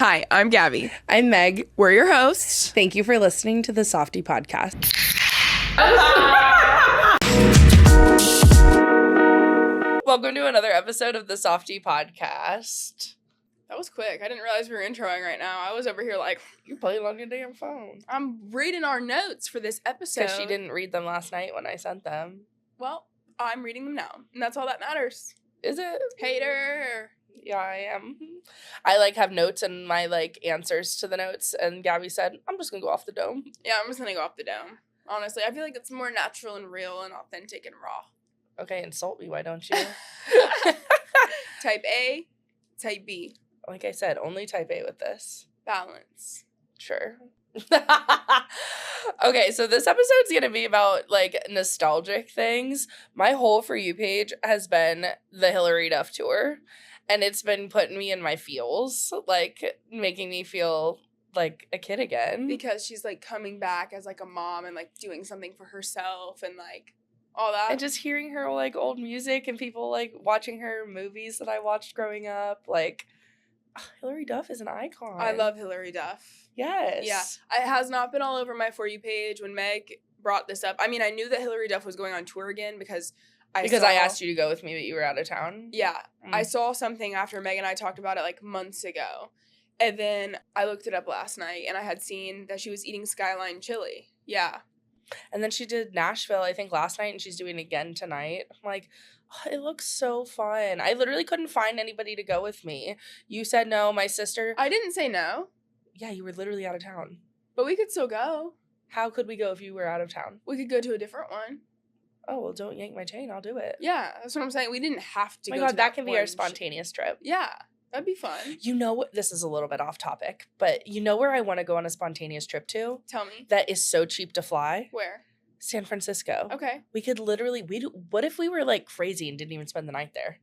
Hi, I'm Gabbie. I'm Meg. We're your hosts. Thank you for listening to the Softy podcast. Welcome to another episode of the Softy podcast. That was quick. I didn't realize we were introing right now. I was over here like, You playing on your damn phone. I'm reading our notes for this episode. Because she didn't read them last night when I sent them. Well, I'm reading them now, and that's all that matters. Is it? Hater. Yeah, I am. I have notes and my answers to the notes, and Gabbie said, I'm just gonna go off the dome. Yeah, I'm just gonna go off the dome. Honestly, I feel like it's more natural and real and authentic and raw. Okay, insult me, why don't you? Type A, type B. Like I said, only type A with this. Balance. Sure. Okay, so this episode's gonna be about nostalgic things. My whole For You page has been the Hilary Duff tour, and it's been putting me in my feels, making me feel like a kid again. Because she's coming back as a mom and doing something for herself and all that. And just hearing her old music and people watching her movies that I watched growing up. Hilary Duff is an icon. I love Hilary Duff. Yes. Yeah. It has not been all over my For You page when Meg brought this up. I mean, I knew that Hilary Duff was going on tour again because I asked you to go with me, but you were out of town. Yeah. I saw something after Meg and I talked about it months ago. And then I looked it up last night and I had seen that she was eating Skyline chili. Yeah. And then she did Nashville, I think, last night, and she's doing it again tonight. I'm like, oh, it looks so fun. I literally couldn't find anybody to go with me. You said no, my sister. I didn't say no. Yeah, you were literally out of town. But we could still go. How could we go if you were out of town? We could go to a different one. Oh, well, don't yank my chain. I'll do it. Yeah, that's what I'm saying. We didn't have to go to that. That can be our spontaneous trip. Yeah, that'd be fun. You know what? This is a little bit off topic, but you know where I want to go on a spontaneous trip to? Tell me. That is so cheap to fly? Where? San Francisco. Okay. We could literally, what if we were crazy and didn't even spend the night there?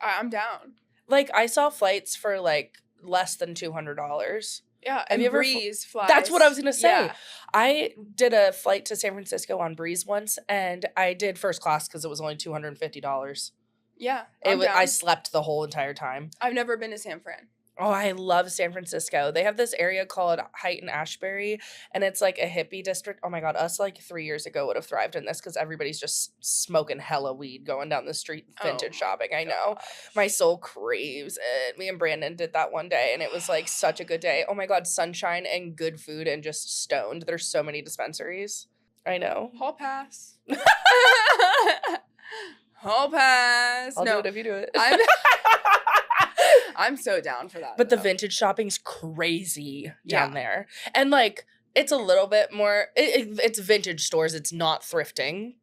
I'm down. I saw flights for less than $200. Yeah, Have you ever Breeze flies. That's what I was going to say. Yeah. I did a flight to San Francisco on Breeze once, and I did first class because it was only $250. Yeah, I slept the whole entire time. I've never been to San Fran. Oh, I love San Francisco. They have this area called Height and Ashbury, and it's a hippie district. Oh my God, us 3 years ago would have thrived in this because everybody's just smoking hella weed going down the street vintage shopping. I know. My soul craves it. Me and Brandon did that one day, and it was such a good day. Oh my God, sunshine and good food and just stoned. There's so many dispensaries. I know. Hall pass. Hall pass. I'll do it if you do it. I'm so down for that. But the vintage shopping's crazy down there. And it's a little bit more, it's vintage stores. It's not thrifting.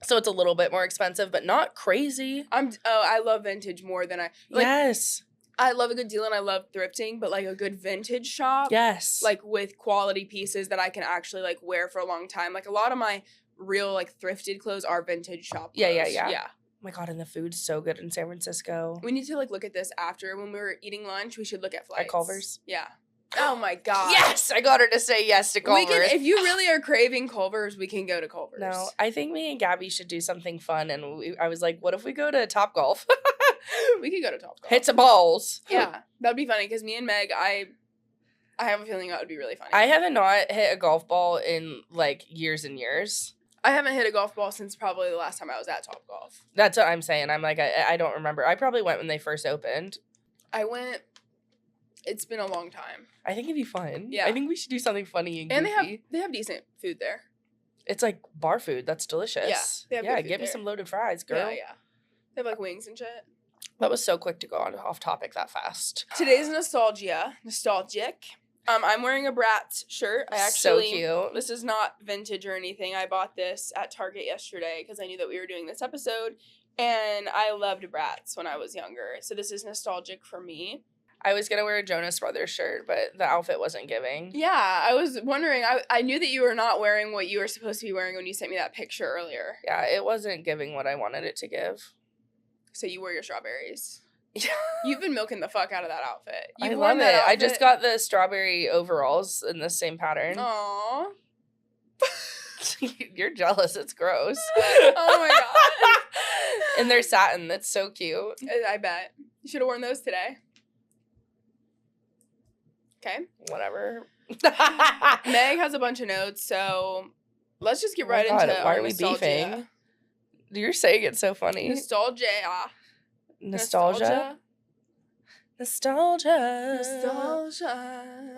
So it's a little bit more expensive, but not crazy. I love vintage more than yes. I love a good deal and I love thrifting, but a good vintage shop. Yes. With quality pieces that I can actually wear for a long time. A lot of my real thrifted clothes are vintage shop clothes. Yeah. Oh my God, and the food's so good in San Francisco. We need to look at this after. When we were eating lunch, we should look at flights. At Culver's? Yeah. Oh my God. Yes! I got her to say yes to Culver's. If you really are craving Culver's, we can go to Culver's. No, I think me and Gabbie should do something fun. And I was like, what if we go to Topgolf? We could go to Topgolf. Hit some balls. Yeah, that'd be funny because me and Meg, I have a feeling that would be really funny. I haven't not hit a golf ball in years and years. I haven't hit a golf ball since probably the last time I was at Topgolf. That's what I'm saying. I'm I don't remember. I probably went when they first opened. I went. It's been a long time. I think it'd be fun. Yeah. I think we should do something funny and goofy. And they have decent food there. It's bar food. That's delicious. Yeah. They have good food give me there. some loaded fries, girl. Yeah. They have wings and shit. That was so quick to go off topic that fast. Today's nostalgic. I'm wearing a Bratz shirt. So cute. This is not vintage or anything. I bought this at Target yesterday because I knew that we were doing this episode, and I loved Bratz when I was younger. So this is nostalgic for me. I was gonna wear a Jonas Brothers shirt, but the outfit wasn't giving. Yeah, I was wondering. I knew that you were not wearing what you were supposed to be wearing when you sent me that picture earlier. Yeah, it wasn't giving what I wanted it to give. So you wore your strawberries. You've been milking the fuck out of that outfit. I love it. I just got the strawberry overalls in the same pattern. Aww. You're jealous. It's gross. Oh my God. And they're satin. That's so cute. I bet. You should have worn those today. Okay. Whatever. Meg has a bunch of notes, so let's just get Oh my right God, into why our are we nostalgia. beefing? You're saying it so funny. Nostalgia. Nostalgia.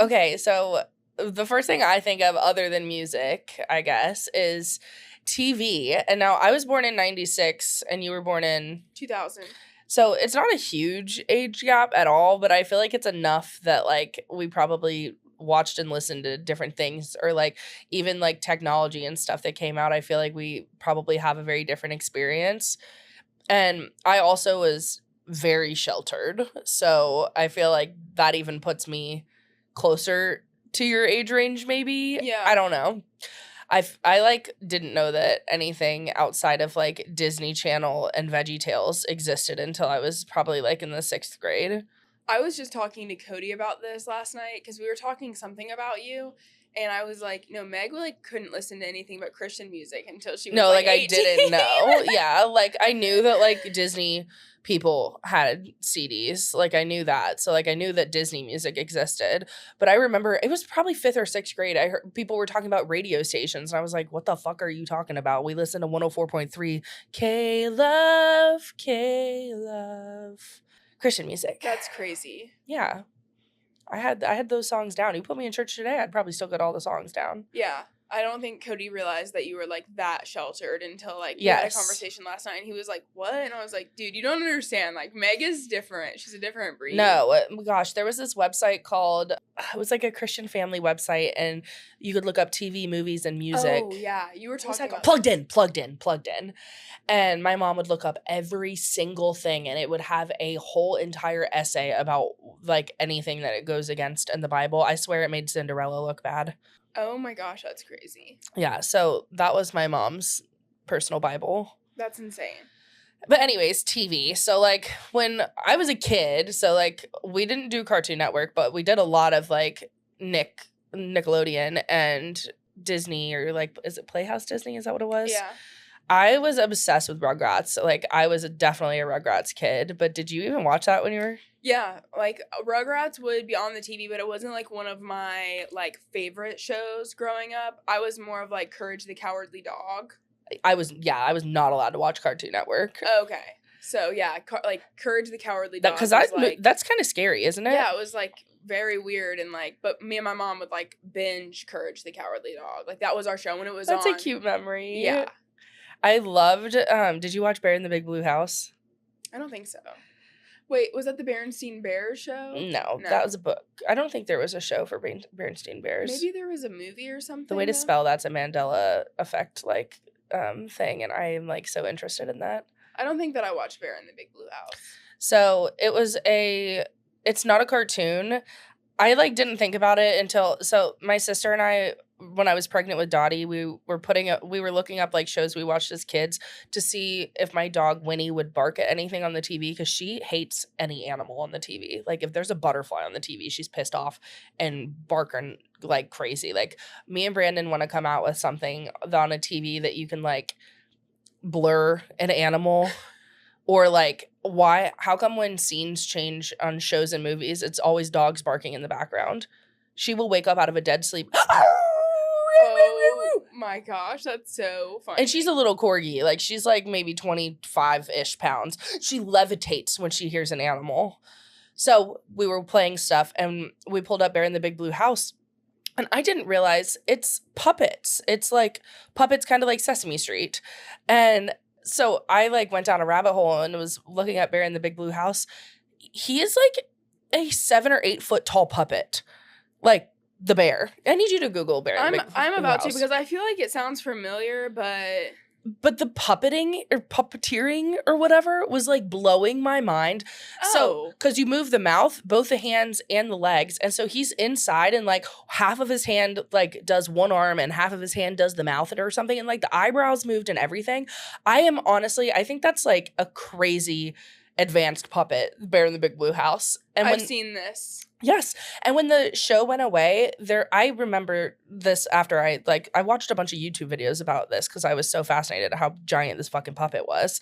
Okay, so the first thing I think of other than music, I guess, is TV. And now I was born in 96 and you were born in 2000. So it's not a huge age gap at all, but I feel like it's enough that like we probably watched and listened to different things, or like even like technology and stuff that came out. I feel like we probably have a very different experience. And I also was very sheltered. So I feel like that even puts me closer to your age range, maybe. Yeah. I don't know. I like didn't know that anything outside of like Disney Channel and VeggieTales existed until I was probably like in the 6th grade. I was just talking to Cody about this last night because we were talking something about you, and I was like, no, Meg like couldn't listen to anything but Christian music until she was like 18. I didn't know. Yeah, like I knew that like Disney people had CDs. Like I knew that. So like I knew that Disney music existed. But I remember it was probably 5th or 6th grade. I heard people were talking about radio stations and I was like, what the fuck are you talking about? We listen to 104.3 K-Love, K-Love. Christian music. That's crazy. Yeah. I had those songs down. You put me in church today, I'd probably still get all the songs down. Yeah. I don't think Cody realized that you were like that sheltered until like we Yes. had a conversation last night and he was like, what? And I was like, dude, you don't understand. Like Meg is different. She's a different breed. No, gosh, there was this website called, it was like a Christian family website and you could look up TV, movies, and music. Oh, yeah. You were talking about Plugged in. And my mom would look up every single thing and it would have a whole entire essay about like anything that it goes against in the Bible. I swear it made Cinderella look bad. Oh my gosh, that's crazy. Yeah, so that was my mom's personal Bible. That's insane. But anyways, TV. So like when I was a kid, so like we didn't do Cartoon Network, but we did a lot of like Nickelodeon and Disney, or like, is it Playhouse Disney? Is that what it was? Yeah. I was obsessed with Rugrats. So like I was definitely a Rugrats kid. But did you even watch that when you were? Yeah, like Rugrats would be on the TV, but it wasn't like one of my like favorite shows growing up. I was more of like Courage the Cowardly Dog. I was not allowed to watch Cartoon Network. Okay. So yeah, like Courage the Cowardly Dog. Because like, that's kind of scary, isn't it? Yeah, it was like very weird and like, but me and my mom would like binge Courage the Cowardly Dog. Like that was our show when it was That's on. a cute memory. Yeah. I loved, did you watch Bear in the Big Blue House? I don't think so. Wait, was that the Berenstain Bears show? No, that was a book. I don't think there was a show for Berenstain Bears. Maybe there was a movie or something. The way to spell that's a Mandela effect like thing, and I am like so interested in that. I don't think that I watched Bear in the Big Blue House. So it's not a cartoon. I like didn't think about it until, so my sister and I, when I was pregnant with Dottie, we were looking up like shows we watched as kids to see if my dog Winnie would bark at anything on the TV, because she hates any animal on the TV. Like if there's a butterfly on the TV, she's pissed off and barking like crazy. Like me and Brandon want to come out with something on a TV that you can like blur an animal. Or like, how come when scenes change on shows and movies, it's always dogs barking in the background? She will wake up out of a dead sleep. Oh my gosh, that's so funny. And she's a little corgi. Like she's like maybe 25-ish pounds. She levitates when she hears an animal. So we were playing stuff and we pulled up Bear in the Big Blue House. And I didn't realize it's puppets. It's like puppets kind of like Sesame Street. And so I like went down a rabbit hole and was looking at Bear in the Big Blue House. He is like a 7 or 8 foot tall puppet, like the bear. I need you to Google Bear in the Big Blue House. I'm about to, because I feel like it sounds familiar, but the puppeteering or whatever was like blowing my mind. So, because you move the mouth, both the hands and the legs. And so he's inside and like half of his hand like does one arm and half of his hand does the mouth or something. And like the eyebrows moved and everything. I think that's like a crazy advanced puppet, Bear in the Big Blue House. And I've seen this. Yes. And when the show went away, I remember this after I watched a bunch of YouTube videos about this because I was so fascinated at how giant this fucking puppet was.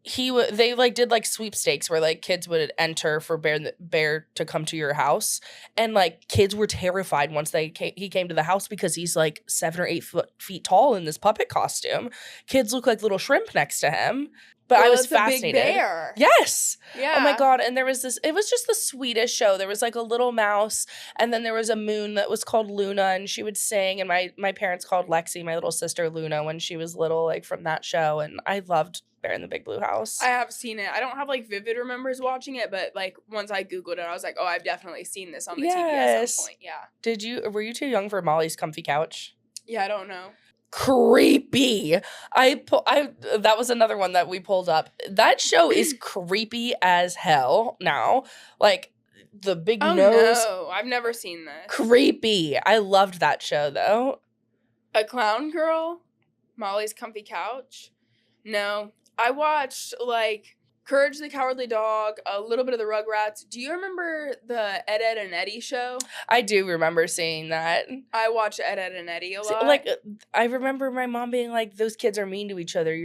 they like did like sweepstakes where like kids would enter for bear to come to your house, and like kids were terrified once he came to the house because he's like 7 or 8 feet tall in this puppet costume. Kids look like little shrimp next to him. But I was fascinated. A big bear. Yes. Yeah. Oh my God. And there was it was just the sweetest show. There was like a little mouse, and then there was a moon that was called Luna, and she would sing. And my parents called Lexi, my little sister, Luna, when she was little, like from that show. And I loved Bear in the Big Blue House. I have seen it. I don't have like vivid remembers watching it, but like once I Googled it, I was like, oh, I've definitely seen this on the TV at some point. Yeah. Were you too young for Molly's Comfy Couch? Yeah, I don't know. Creepy. That was another one that we pulled up. That show is creepy as hell now. Like the big nose. No, I've never seen this. Creepy. I loved that show though. A Clown Girl? Molly's Comfy Couch? No. I watched like Courage the Cowardly Dog, a little bit of the Rugrats. Do you remember the Ed, Edd and Eddy show? I do remember seeing that. I watched Ed, Edd and Eddy a lot. Like, I remember my mom being like, those kids are mean to each other.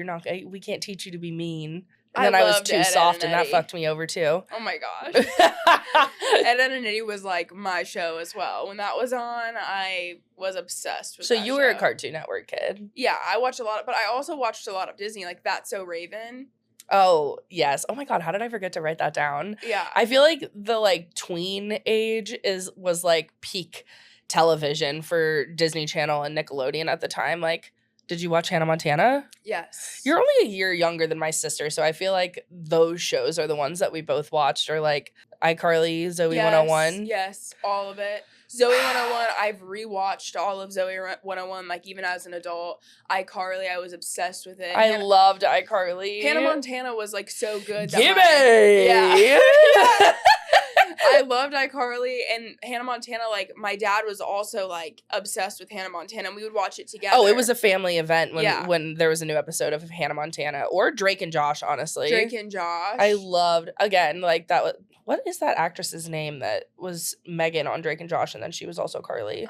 We can't teach you to be mean. And then I was too soft, and that fucked me over too. Oh my gosh. Ed, Edd and Eddy was like my show as well. When that was on, I was obsessed with that So you were a Cartoon Network kid. Yeah, I watched a lot, but I also watched a lot of Disney, like That's So Raven. Oh, yes. Oh my God, how did I forget to write that down? Yeah. I feel like the like tween age was like peak television for Disney Channel and Nickelodeon at the time. Like, did you watch Hannah Montana? Yes. You're only a year younger than my sister, so I feel like those shows are the ones that we both watched, or like iCarly, Zoe 101. Yes, all of it. Zoe 101, I've rewatched all of Zoe 101, like even as an adult. iCarly, I was obsessed with it. I loved iCarly. Hannah Montana was like so good. Gimme! Yeah. I loved iCarly, and Hannah Montana, like my dad was also like obsessed with Hannah Montana, and we would watch it together. Oh, it was a family event when there was a new episode of Hannah Montana, or Drake and Josh, honestly. Drake and Josh. I loved, again, like that was, what is that actress's name that was Megan on Drake and Josh, and then she was also Carly?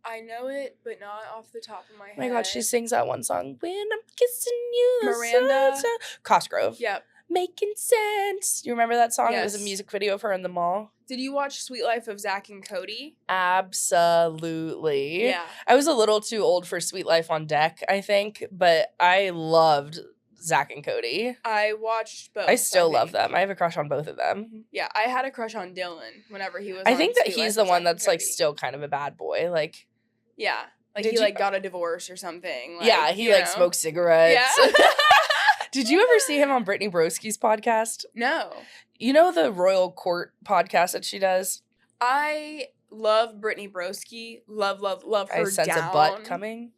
I know it, but not off the top of my head. Oh my God, she sings that one song, When I'm Kissing You. Miranda. Cosgrove. Yep. Making sense. You remember that song? Yes. It was a music video of her in the mall. Did you watch Sweet Life of Zach and Cody? Absolutely. Yeah. I was a little too old for Sweet Life on Deck, I think, but I loved Zach and Cody. I watched both. I still love them. I have a crush on both of them. Yeah, I had a crush on Dylan whenever he was I think that Sweet he's Life the of one Zack that's and like Cody. still kind of a bad boy. Like, yeah. Like Did he you- like got a divorce or something. Like, yeah, he like smokes cigarettes. Yeah. Did you ever see him on Brittany Broski's podcast? No. You know the Royal Court podcast that she does? I love Brittany Broski. Love her I sense down. a butt coming.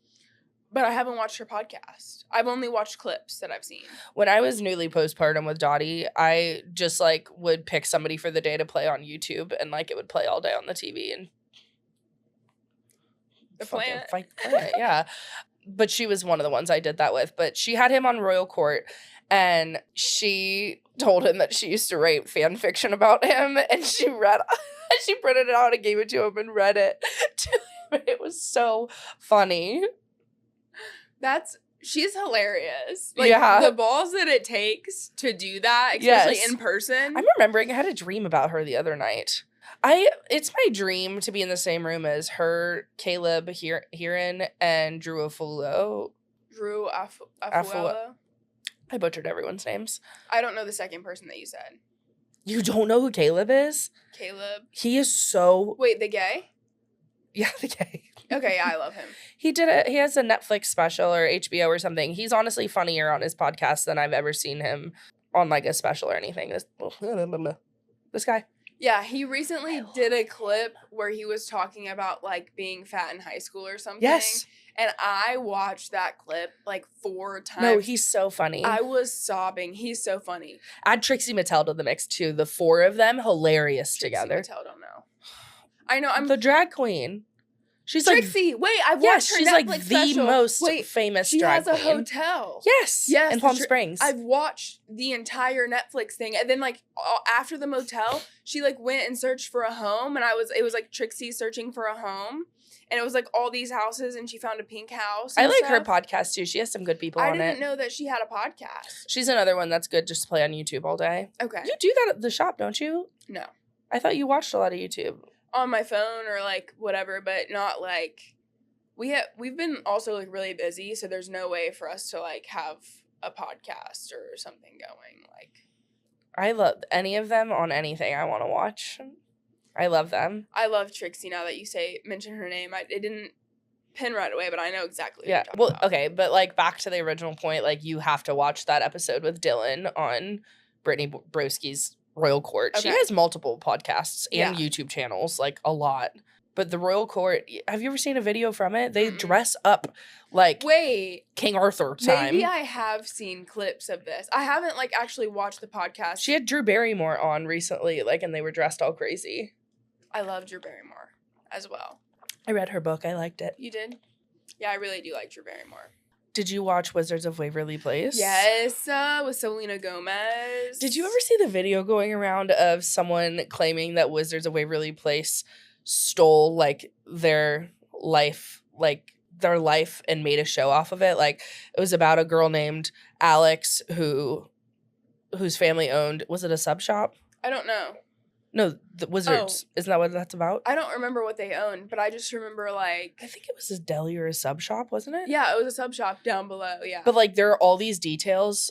But I haven't watched her podcast. I've only watched clips that I've seen. When I was newly postpartum with Dottie, I just like would pick somebody for the day to play on YouTube, and like it would play all day on the TV and The fucking plant. fight the plant, yeah. But she was one of the ones I did that with. But she had him on Royal Court, and she told him that she used to write fan fiction about him, and she printed it out and gave it to him and read it to him. It was so funny. She's hilarious. Like, Yeah. the balls that it takes to do that, especially Yes. in person. I'm remembering I had a dream about her the other night. It's my dream to be in the same room as her, Caleb Heron, and Drew Afulo. Drew Afuelo. Afuelo. I butchered everyone's names. I don't know the second person that you said. You don't know who Caleb is? Caleb. He is so... Wait, the gay? Yeah, the gay. Okay, yeah, I love him. He has a Netflix special or HBO or something. He's honestly funnier on his podcast than I've ever seen him on like a special or anything. This guy. Yeah, he recently did a clip where he was talking about like being fat in high school or something. Yes. And I watched that clip like 4 times. No, he's so funny. I was sobbing. He's so funny. Add Trixie Mattel to the mix too. The 4 of them, hilarious together. Trixie Mattel, don't know. I know. I'm The drag queen. She's like, Trixie. Wait, I've yes, watched her she's Netflix like the special. most Wait, famous she drag has a queen. hotel. Yes, in Palm Springs. I've watched the entire Netflix thing, and then like after the motel, she like went and searched for a home, and it was like Trixie searching for a home, and it was like all these houses, and she found a pink house. I like her podcast too. She has some good people on it. I didn't know that she had a podcast. She's another one that's good just to play on YouTube all day. Okay, you do that at the shop, don't you? No, I thought you watched a lot of YouTube on my phone or like whatever, but not like. We've been also like really busy, so there's no way for us to like have a podcast or something going. Like, I love any of them on anything I want to watch. I love them. I love Trixie. Now that you mention her name, it didn't pin right away, but I know exactly. Yeah. What you're talking about. Okay, but like back to the original point, like you have to watch that episode with Dylan on Brittany Broski's Royal Court. Okay. She has multiple podcasts and Yeah. YouTube channels, like a lot. But the Royal Court, have you ever seen a video from it? They dress up like King Arthur time. Maybe I have seen clips of this. I haven't like actually watched the podcast. She had Drew Barrymore on recently, like, and they were dressed all crazy. I love Drew Barrymore as well. I read her book. I liked it. You did? Yeah, I really do like Drew Barrymore. Did you watch Wizards of Waverly Place? Yes, with Selena Gomez. Did you ever see the video going around of someone claiming that Wizards of Waverly Place stole like their life and made a show off of it? Like, it was about a girl named Alex whose family owned, was it a sub shop? I don't know. No, the Wizards. Isn't that what that's about? I don't remember what they owned, but I just remember like I think it was a deli or a sub shop, wasn't it? yeah, it was a sub shop down below. Yeah, But like there are all these details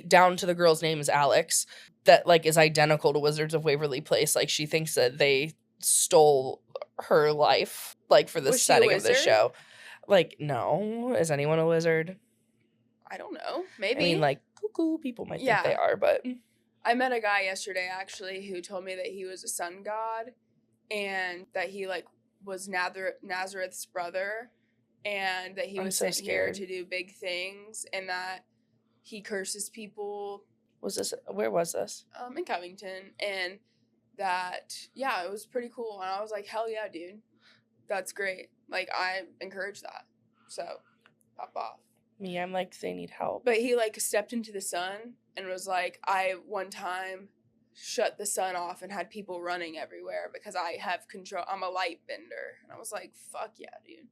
down to the girl's name is Alex that like is identical to Wizards of Waverly Place. Like she thinks that they stole her life like for the Was she a setting of the wizard? show. Like, no. Is anyone a wizard? I don't know. Maybe. I mean, like, cuckoo people might Yeah. think they are, but I met a guy yesterday actually who told me that he was a sun god and that he like was Nazareth's brother and that he I'm was so sent here scared. to do big things and that he curses people where was this? in Covington and that yeah, it was pretty cool and I was like, hell yeah, dude. That's great. Like I encourage that. So pop off. Me, I'm like, they need help. But he like stepped into the sun and was like, I one time shut the sun off and had people running everywhere because I have control. I'm a light bender. And I was like, fuck yeah, dude.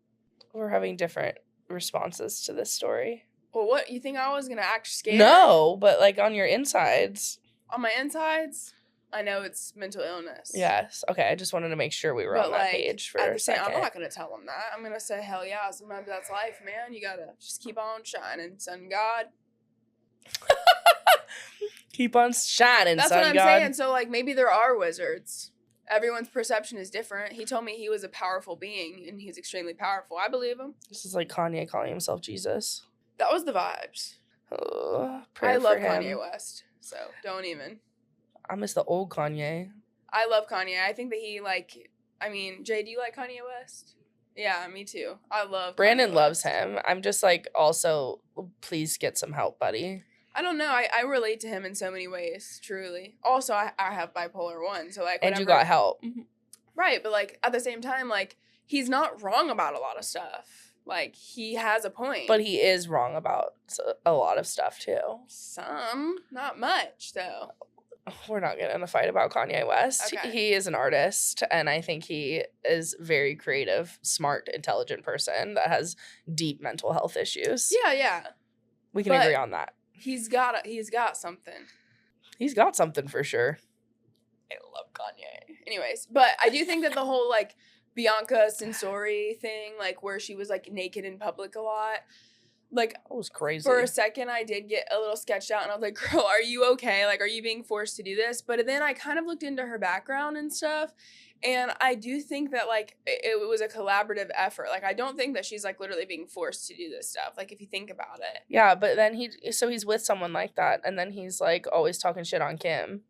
We're having different responses to this story. Well, what, you think I was going to act scared? No, but like on your insides. On my insides, I know it's mental illness. Yes. Okay, I just wanted to make sure we were But on that like, page for at a the same, second. I'm not going to tell them that. I'm going to say, hell yeah, sometimes that's life, man. You got to just keep on shining, sun god. Keep on shining, That's sun what I'm god. saying. So, like, maybe there are wizards. Everyone's perception is different. He told me he was a powerful being, and he's extremely powerful. I believe him. This is like Kanye calling himself Jesus. That was the vibes. Prayer I love for him. Kanye West, so don't even. I miss the old Kanye. I love Kanye. I think that he, like, I mean, Jay, do you like Kanye West? Yeah, me too. I love Brandon Kanye loves West. him. I'm just like, also, please get some help, buddy. I don't know. I relate to him in so many ways, truly. Also, I have bipolar 1, so, like, And you whenever- got help. Right, but, like, at the same time, like, he's not wrong about a lot of stuff. Like, he has a point. But he is wrong about a lot of stuff, too. Some, not much, though. We're not getting in a fight about Kanye West. Okay. He is an artist, and I think he is very creative, smart, intelligent person that has deep mental health issues. Yeah. We can but- agree on that. He's got something. He's got something for sure. I love Kanye. Anyways, but I do think that the whole, like, Bianca Censori thing, like, where she was, like, naked in public a lot, like, That was crazy. for a second I did get a little sketched out and I was like, girl, are you okay? Like, are you being forced to do this? But then I kind of looked into her background and stuff, and I do think that, like, it was a collaborative effort. Like, I don't think that she's, like, literally being forced to do this stuff, like, if you think about it. Yeah, but then he's with someone like that, and then he's like always talking shit on Kim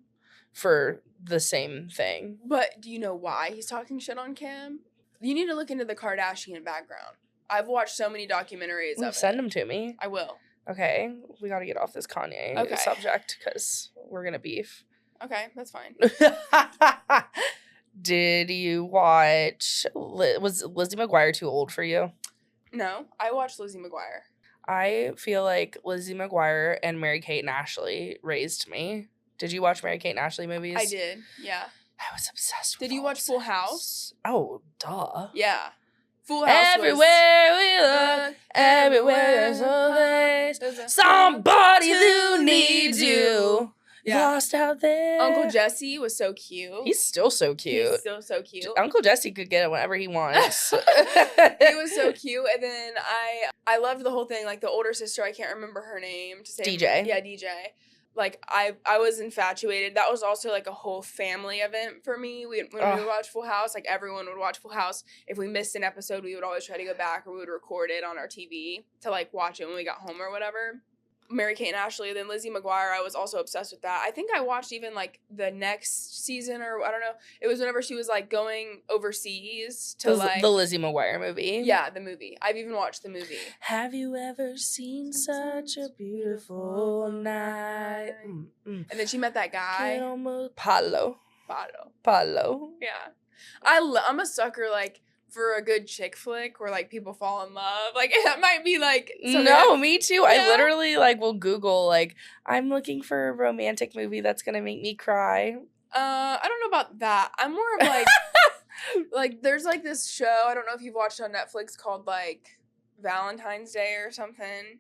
for the same thing. But do you know why he's talking shit on Kim? You need to look into the Kardashian background. I've watched so many documentaries of Send it. them to me. I will. Okay, we got to get off this Kanye Okay. subject because we're gonna beef. Okay, that's fine. Did you watch, was Lizzie McGuire too old for you? No, I watched Lizzie McGuire. I feel like Lizzie McGuire and Mary-Kate and Ashley raised me. Did you watch Mary-Kate and Ashley movies? I did, yeah. I was obsessed with Did you watch Full House? Oh, duh. Yeah. Full House Everywhere we look, everywhere there's always somebody who needs you. Yeah. Lost out there. Uncle Jesse was so cute. He's still so cute. He's still so cute. Uncle Jesse could get it whenever he wants. He was so cute. And then I loved the whole thing. Like the older sister, I can't remember her name. To say DJ. Yeah, DJ. Like I was infatuated. That was also like a whole family event for me. When we would watch Full House, like everyone would watch Full House. If we missed an episode, we would always try to go back, or we would record it on our TV to like watch it when we got home or whatever. Mary-Kate and Ashley, then Lizzie McGuire, I was also obsessed with that. I think I watched even like the next season, or I don't know. It was whenever she was like going overseas to the Lizzie McGuire movie. Yeah, the movie. I've even watched the movie. Have you ever seen such a beautiful night? And then she met that guy. Paulo. Yeah. I'm a sucker like for a good chick flick where like people fall in love. Like that might be like no, me too. Yeah. I literally like will Google like I'm looking for a romantic movie that's gonna make me cry. I don't know about that. I'm more of like like there's like this show, I don't know if you've watched on Netflix, called like Valentine's Day or something.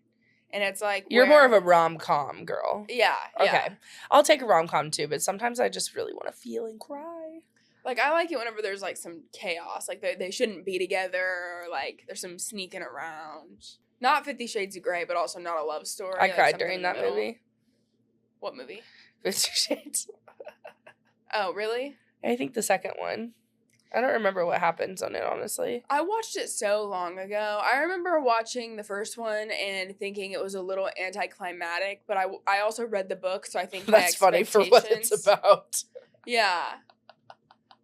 And it's like you're more of a rom-com girl. Yeah. Okay. I'll take a rom-com too, but sometimes I just really want to feel and cry. Like, I like it whenever there's, like, some chaos. Like, they shouldn't be together, or, like, there's some sneaking around. Not 50 Shades of Grey, but also not a love story. I like cried during that movie. What movie? 50 Shades. Oh, really? I think the second one. I don't remember what happens on it, honestly. I watched it so long ago. I remember watching the first one and thinking it was a little anticlimactic, but I also read the book, so I think that's funny for what it's about. Yeah.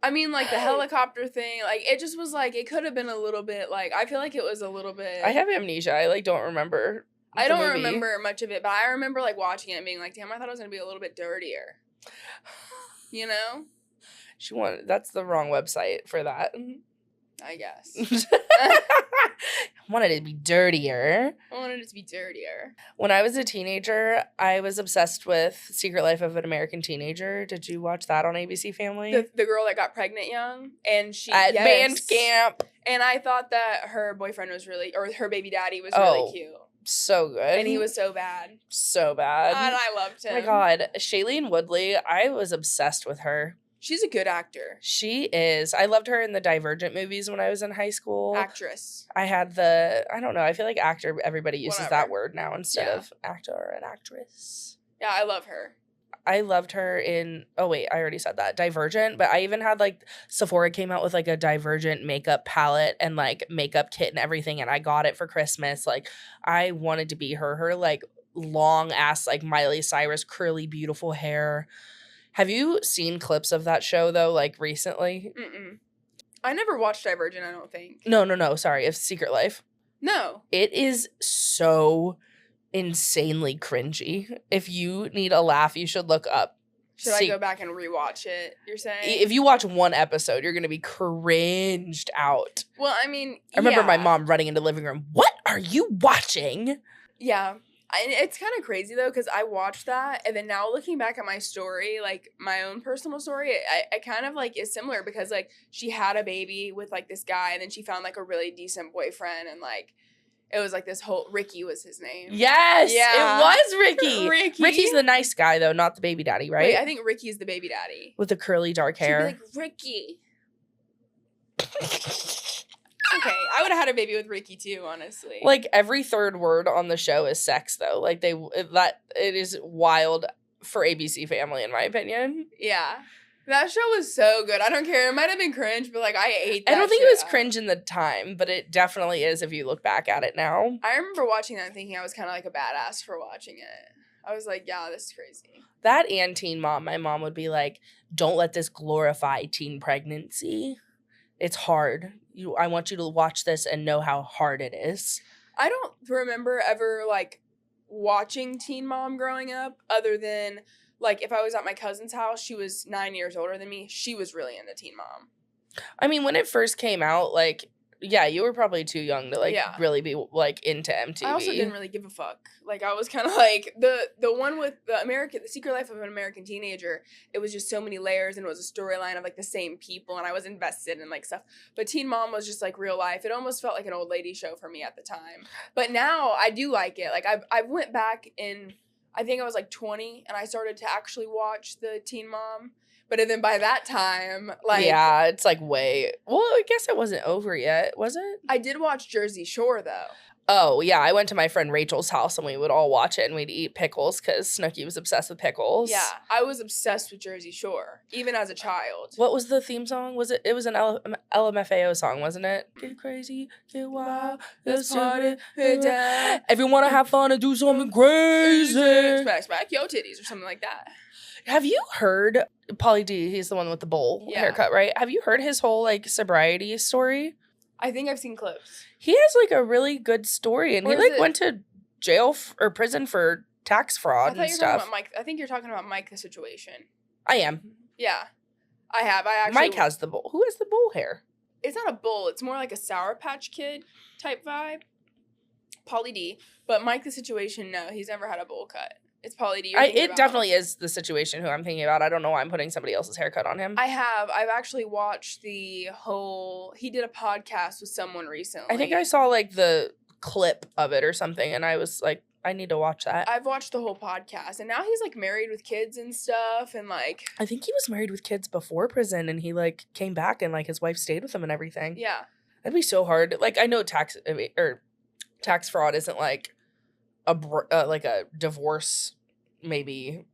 I mean, like, the helicopter thing, like, it just was, like, it could have been a little bit, like, I feel like it was a little bit... I have amnesia. I, like, don't remember I don't remember much of it, but I remember, like, watching it and being like, damn, I thought it was going to be a little bit dirtier. You know? That's the wrong website for that. I guess. I wanted it to be dirtier. When I was a teenager, I was obsessed with Secret Life of an American Teenager. Did you watch that on ABC Family? The girl that got pregnant young, and she at band camp. And I thought that her boyfriend was or her baby daddy was really cute. So good. And he was so bad. So bad. And I loved him. Oh my God. Shailene Woodley, I was obsessed with her. She's a good actor. She is. I loved her in the Divergent movies when I was in high school. Actress. I don't know. I feel like actor, everybody uses that word now instead of actor and actress. Yeah, I love her. I loved her in, I already said that, Divergent, but I even had, like, Sephora came out with, like, a Divergent makeup palette and, like, makeup kit and everything, and I got it for Christmas. Like, I wanted to be her, like, long-ass, like, Miley Cyrus, curly, beautiful hair. Have you seen clips of that show, though, like, recently? Mm-mm. I never watched Divergent, I don't think. No. Sorry. It's Secret Life. No. It is so insanely cringy. If you need a laugh, you should look up. Should I go back and rewatch it, you're saying? If you watch one episode, you're going to be cringed out. Well, I mean, I remember my mom running into the living room. What are you watching? Yeah. It's kind of crazy, though, because I watched that, and then now looking back at my story, like, my own personal story, I kind of, like, is similar, because, like, she had a baby with, like, this guy, and then she found, like, a really decent boyfriend, and, like, it was, like, this whole, Ricky was his name. Yes, yeah. It was Ricky. Ricky's the nice guy, though, not the baby daddy, right? Wait, I think Ricky's the baby daddy. With the curly, dark hair. She'd be like, Ricky. Okay, I would have had a baby with Ricky too, honestly. Like, every third word on the show is sex, though. Like, it is wild for ABC Family, in my opinion. Yeah. That show was so good. I don't care. It might have been cringe, but, like, I ate that I don't think it was cringe in the time, but it definitely is if you look back at it now. I remember watching that and thinking I was kind of like a badass for watching it. I was like, yeah, this is crazy. That and Teen Mom. My mom would be like, don't let this glorify teen pregnancy. It's hard. I want you to watch this and know how hard it is. I don't remember ever, like, watching Teen Mom growing up, other than, like, if I was at my cousin's house, she was 9 years older than me, she was really into Teen Mom. I mean, when it first came out, like, yeah, you were probably too young to, like, Yeah. really be, like, into MTV. I also didn't really give a fuck. Like, I was kind of like, the one with The Secret Life of an American Teenager, it was just so many layers, and it was a storyline of, like, the same people, and I was invested in, like, stuff. But Teen Mom was just, like, real life. It almost felt like an old lady show for me at the time. But now, I do like it. Like, I went back in, I think I was, like, 20, and I started to actually watch the Teen Mom. But then by that time, like... Yeah, it's like way... Well, I guess it wasn't over yet, was it? I did watch Jersey Shore, though. Oh, yeah, I went to my friend Rachel's house, and we would all watch it, and we'd eat pickles, because Snooki was obsessed with pickles. Yeah, I was obsessed with Jersey Shore, even as a child. What was the theme song? It was an LMFAO song, wasn't it? Get crazy, get wild, let's party, if you want to have fun and do something crazy. Smack yo titties or something like that. Have you heard Pauly D? He's the one with the bowl haircut, right? Have you heard his whole, like, sobriety story? I think I've seen clips. He has, like, a really good story, and he, like, went to jail or prison for tax fraud and stuff. I think you're talking about Mike the Situation. I am. Yeah. I have. Mike has the bowl. Who has the bowl hair? It's not a bowl. It's more like a Sour Patch Kid type vibe. Pauly D. But Mike the Situation, no. He's never had a bowl cut. It's Pauly D. It definitely is the Situation who I'm thinking about. I don't know why I'm putting somebody else's haircut on him. I have. I've actually watched the whole... He did a podcast with someone recently. I think I saw, like, the clip of it or something, and I was like, I need to watch that. I've watched the whole podcast, and now he's, like, married with kids and stuff, and, like... I think he was married with kids before prison, and he, like, came back, and, like, his wife stayed with him and everything. Yeah. That'd be so hard. Like, I know tax fraud isn't, like, a divorce maybe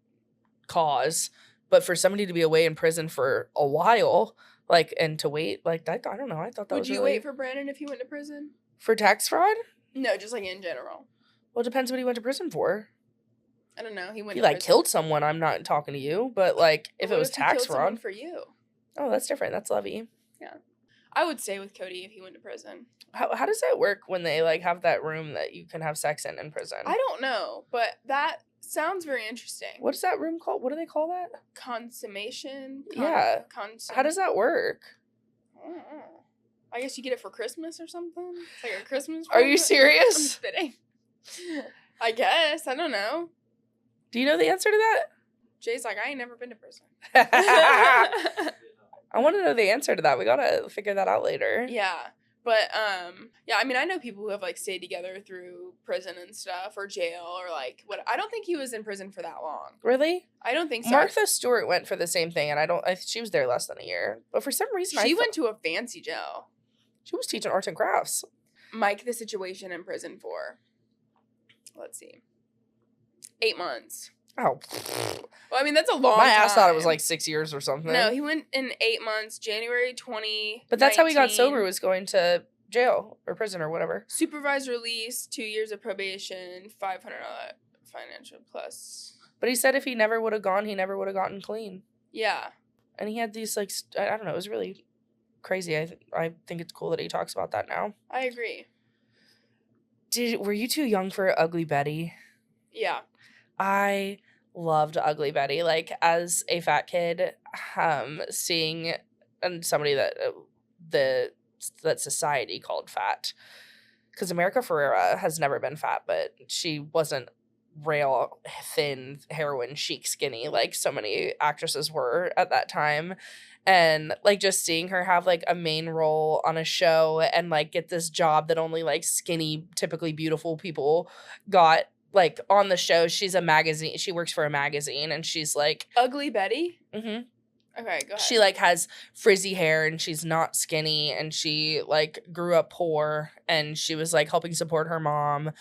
cause, but for somebody to be away in prison for a while, like, and to wait, like, that, I don't know. I thought that was Would you wait for Brandon if he went to prison? For tax fraud? No, just, like, in general. Well, it depends what he went to prison for. I don't know. He went. He, like, killed someone. I'm not talking to you, but, like, if it was tax fraud for you. Oh, that's different. That's lovey. Yeah, I would stay with Cody if he went to prison. How does that work when they, like, have that room that you can have sex in prison? I don't know, but that sounds very interesting. What is that room called? What do they call that? Consummation. Yeah. How does that work? I don't know. I guess you get it for Christmas or something. It's like a Christmas present. Are you serious? I'm spitting. I guess. I don't know. Do you know the answer to that? Jay's like, I ain't never been to prison. I want to know the answer to that. We gotta figure that out later. Yeah. But, yeah, I mean, I know people who have, like, stayed together through prison and stuff, or jail, or, like, what. I don't think he was in prison for that long. Really? I don't think so. Martha Stewart went for the same thing, and she was there less than a year. But for some reason, she went to a fancy jail. She was teaching arts and crafts. Mike the Situation in prison for, let's see, 8 months. Oh. Well, I mean, that's a long My time. ass thought it was like 6 years or something. No, he went in 8 months, January 2019. But that's how he got sober, was going to jail or prison or whatever. Supervised release, 2 years of probation, $500 financial plus. But he said if he never would have gone, he never would have gotten clean. Yeah. And he had these, like, I don't know, it was really crazy. I think it's cool that he talks about that now. I agree. Were you too young for Ugly Betty? Yeah. I loved Ugly Betty. Like, as a fat kid, seeing and somebody that society called fat, because America Ferrera has never been fat, but she wasn't rail thin heroin chic skinny like so many actresses were at that time. And, like, just seeing her have, like, a main role on a show and, like, get this job that only, like, skinny, typically beautiful people got, like, on the show. She works for a magazine, and she's, like... Ugly Betty? Mm-hmm. Okay, go ahead. She, like, has frizzy hair, and she's not skinny, and she, like, grew up poor, and she was, like, helping support her mom.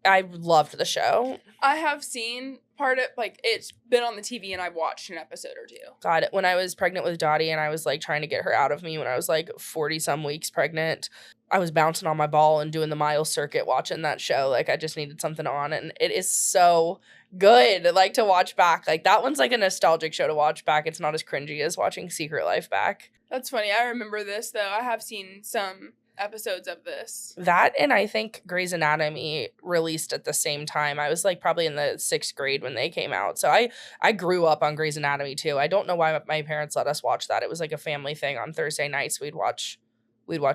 I loved the show. I have seen part of, like, it's been on the TV and I've watched an episode or two. God, when I was pregnant with Dottie and I was, like, trying to get her out of me when I was, like, 40-some weeks pregnant, I was bouncing on my ball and doing the mile circuit watching that show. Like, I just needed something on, and it is so good, like, to watch back. Like, that one's, like, a nostalgic show to watch back. It's not as cringy as watching Secret Life back. That's funny. I remember this, though. I have seen some episodes of this. That, and I think Grey's Anatomy released at the same time. I was like probably in the 6th grade when they came out. So I grew up on Grey's Anatomy too. I don't know why my parents let us watch that. It was like a family thing on Thursday nights. We'd watch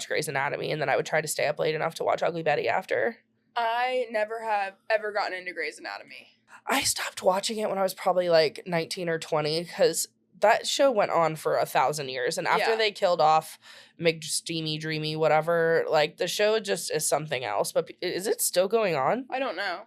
Grey's Anatomy, and then I would try to stay up late enough to watch Ugly Betty after. I never have ever gotten into Grey's Anatomy. I stopped watching it when I was probably like 19 or 20 because that show went on for 1,000 years. And after they killed off McSteamy, Dreamy, whatever, like the show just is something else. But is it still going on? I don't know.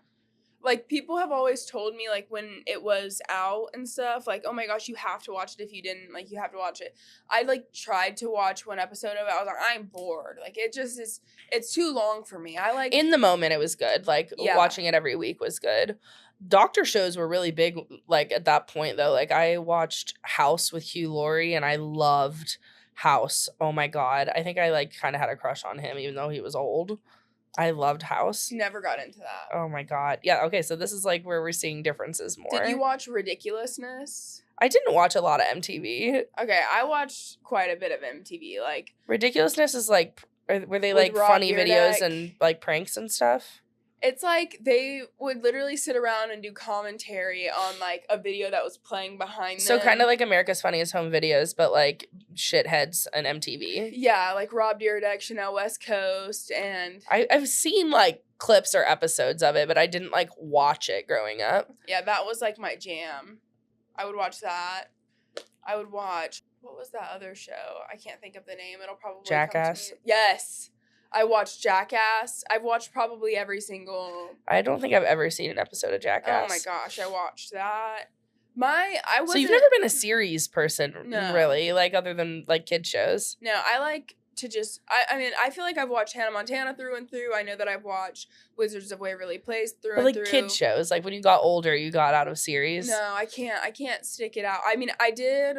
Like, people have always told me, like, when it was out and stuff, like, oh my gosh, you have to watch it. If you didn't, like, you have to watch it. I, like, tried to watch one episode of it. I was like, I'm bored. Like, it just is, it's too long for me. I like. In the moment, it was good. Like, watching it every week was good. Doctor shows were really big, like, at that point, though. Like, I watched House with Hugh Laurie, and I loved House. Oh, my God. I think I, like, kind of had a crush on him, even though he was old. I loved House. Never got into that. Oh, my God. Yeah, okay, so this is, like, where we're seeing differences more. Did you watch Ridiculousness? I didn't watch a lot of MTV. Okay, I watched quite a bit of MTV. Like, Ridiculousness is, like, were they, with like, Rob funny Dyrdek. videos and, like, pranks and stuff? It's like they would literally sit around and do commentary on, like, a video that was playing behind them. So kind of like America's Funniest Home Videos, but, like, shitheads and MTV. Yeah, like Rob Dyrdek, Chanel West Coast, and... I've seen, like, clips or episodes of it, but I didn't, like, watch it growing up. Yeah, that was, like, my jam. I would watch that. I would watch... What was that other show? I can't think of the name. It'll probably Jackass? come to me. Yes! I watched Jackass. I've watched probably every single... I don't think I've ever seen an episode of Jackass. Oh my gosh, I watched that. So you've never been a series person, No. really, like, other than, like, kid shows? No, I like to just... I mean, I feel like I've watched Hannah Montana through and through. I know that I've watched Wizards of Waverly Place through But, and like, through. kid shows, like, when you got older, you got out of series? No, I can't stick it out. I mean,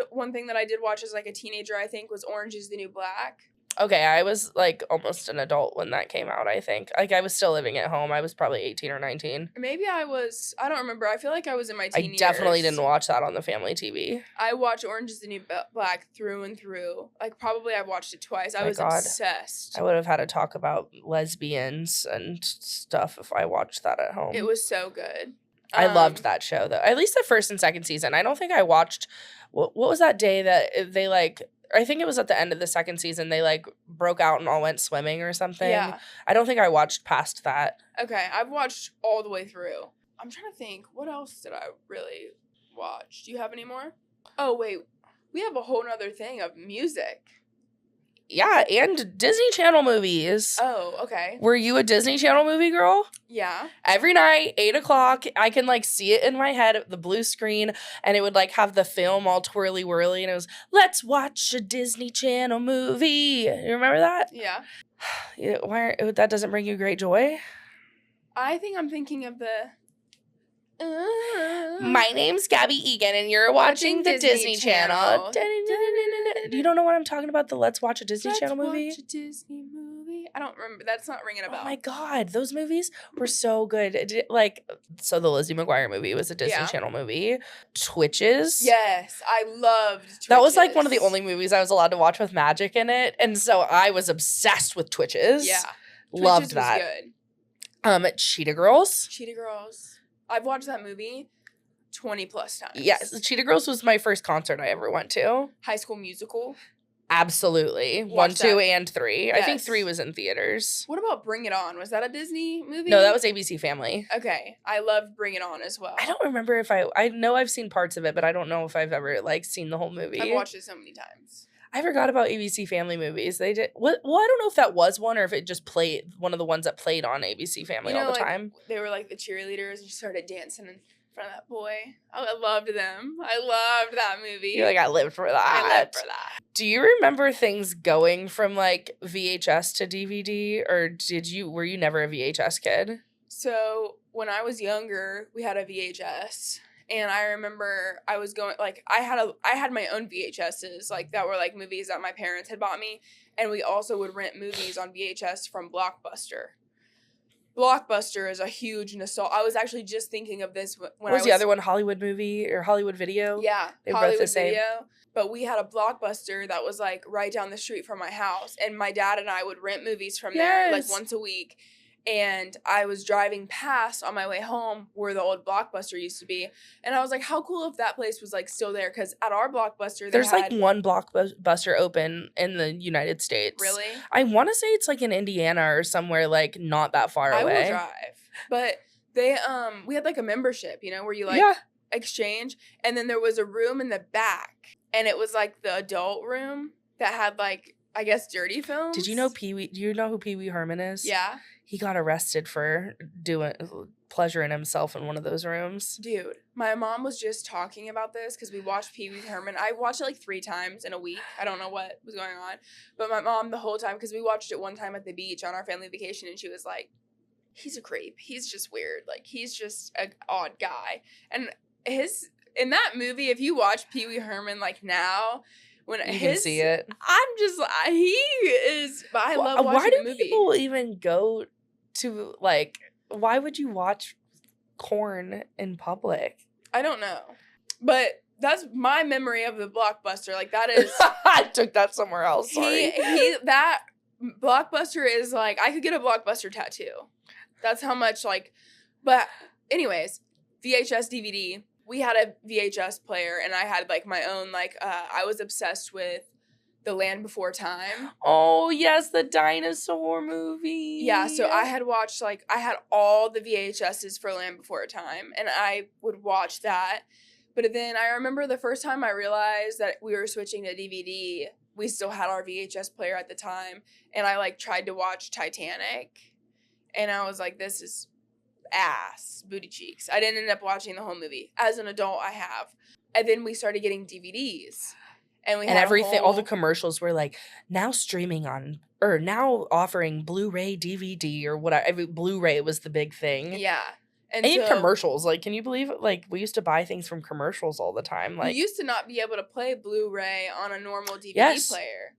one thing that I did watch as, like, a teenager, I think, was Orange is the New Black. Okay, I was, like, almost an adult when that came out, I think. Like, I was still living at home. I was probably 18 or 19. Maybe I don't remember. I feel like I was in my teen years. I definitely didn't watch that on the family TV. I watched Orange is the New Black through and through. Like, probably I've watched it twice. I was obsessed. I would have had to talk about lesbians and stuff if I watched that at home. It was so good. I loved that show, though. At least the first and second season. I don't think I watched... What was that day that they, like... I think it was at the end of the second season, they, like, broke out and all went swimming or something. Yeah. I don't think I watched past that. Okay, I've watched all the way through. I'm trying to think, what else did I really watch? Do you have any more? Oh, wait. We have a whole nother thing of music. Yeah, and Disney Channel movies. Oh, okay. Were you a Disney Channel movie girl? Yeah. Every night, 8 o'clock, I can, like, see it in my head, the blue screen, and it would, like, have the film all twirly-whirly, and it was, let's watch a Disney Channel movie. You remember that? Yeah. That doesn't bring you great joy? I think I'm thinking of the... My name's Gabbie Egan, and you're watching the Disney Channel. You don't know what I'm talking about? The Let's Watch a Disney Channel movie? Let's watch a Disney movie. I don't remember. That's not ringing a bell. Oh my God, those movies were so good. So the Lizzie McGuire movie was a Disney Channel movie. Twitches. Yes, I loved Twitches. That was like one of the only movies I was allowed to watch with magic in it, and so I was obsessed with Twitches. Yeah, loved Twitches that. Was good. Cheetah Girls. Cheetah Girls. I've watched that movie 20 plus times. Yes, Cheetah Girls was my first concert I ever went to. High School Musical. Absolutely. Watch 1, 2, and 3. Yes. I think 3 was in theaters. What about Bring It On? Was that a Disney movie? No, that was ABC Family. Okay. I loved Bring It On as well. I don't remember if I know I've seen parts of it, but I don't know if I've ever, like, seen the whole movie. I've watched it so many times. I forgot about ABC Family movies. They did well, I don't know if that was one or if it just played one of the ones that played on ABC Family all the time. They were like the cheerleaders and she started dancing in front of that boy. I loved them. I loved that movie. You're like, I lived for that. I lived for that. Do you remember things going from, like, VHS to DVD, or were you never a VHS kid? So when I was younger, we had a VHS. And I remember I was going, like, I had my own VHSs, like, that were, like, movies that my parents had bought me. And we also would rent movies on VHS from Blockbuster. Blockbuster is a huge nostalgia. I was actually just thinking of this when What was the other one? Hollywood Movie or Hollywood Video? Yeah, They were both the Hollywood same. Video. But we had a Blockbuster that was like right down the street from my house, and my dad and I would rent movies from there like once a week. And I was driving past on my way home where the old Blockbuster used to be, and I was like, how cool if that place was like still there, because at our Blockbuster there's like one Blockbuster open in the United States. Really? I want to say it's like in Indiana or somewhere like not that far away. I will drive. But they we had like a membership, you know, where you like exchange, and then there was a room in the back, and it was like the adult room that had like, I guess, dirty films. Did you know Pee-wee? Do you know who Pee-wee Herman is? Yeah. He got arrested for pleasuring himself in one of those rooms. Dude, my mom was just talking about this because we watched Pee-wee Herman. I watched it like 3 times in a week. I don't know what was going on. But my mom the whole time, because we watched it one time at the beach on our family vacation, and she was like, he's a creep. He's just weird. Like, he's just an odd guy. And in that movie, if you watch Pee-wee Herman like now, when you can see it, I'm just, he is, but I love watching the movie. Why do people even go to, like, why would you watch corn in public? I don't know. But that's my memory of the Blockbuster. Like, that is. I took that somewhere else. Sorry. That Blockbuster is like, I could get a Blockbuster tattoo. That's how much, like, but anyways, VHS DVD. We had a VHS player, and I had like my own, like, I was obsessed with The Land Before Time. Oh, yes, the dinosaur movie. Yeah, so I had watched, like, I had all the VHSs for Land Before Time, and I would watch that. But then I remember the first time I realized that we were switching to DVD, we still had our VHS player at the time, and I, like, tried to watch Titanic, and I was like, this is ass, booty cheeks. I didn't end up watching the whole movie. As an adult, I have. And then we started getting DVDs. And everything, all the commercials were like, now streaming on, or now offering Blu-ray DVD or whatever. Blu-ray was the big thing. Yeah. And so, commercials. Like, can you believe it? Like, we used to buy things from commercials all the time. Like, you used to not be able to play Blu-ray on a normal DVD player.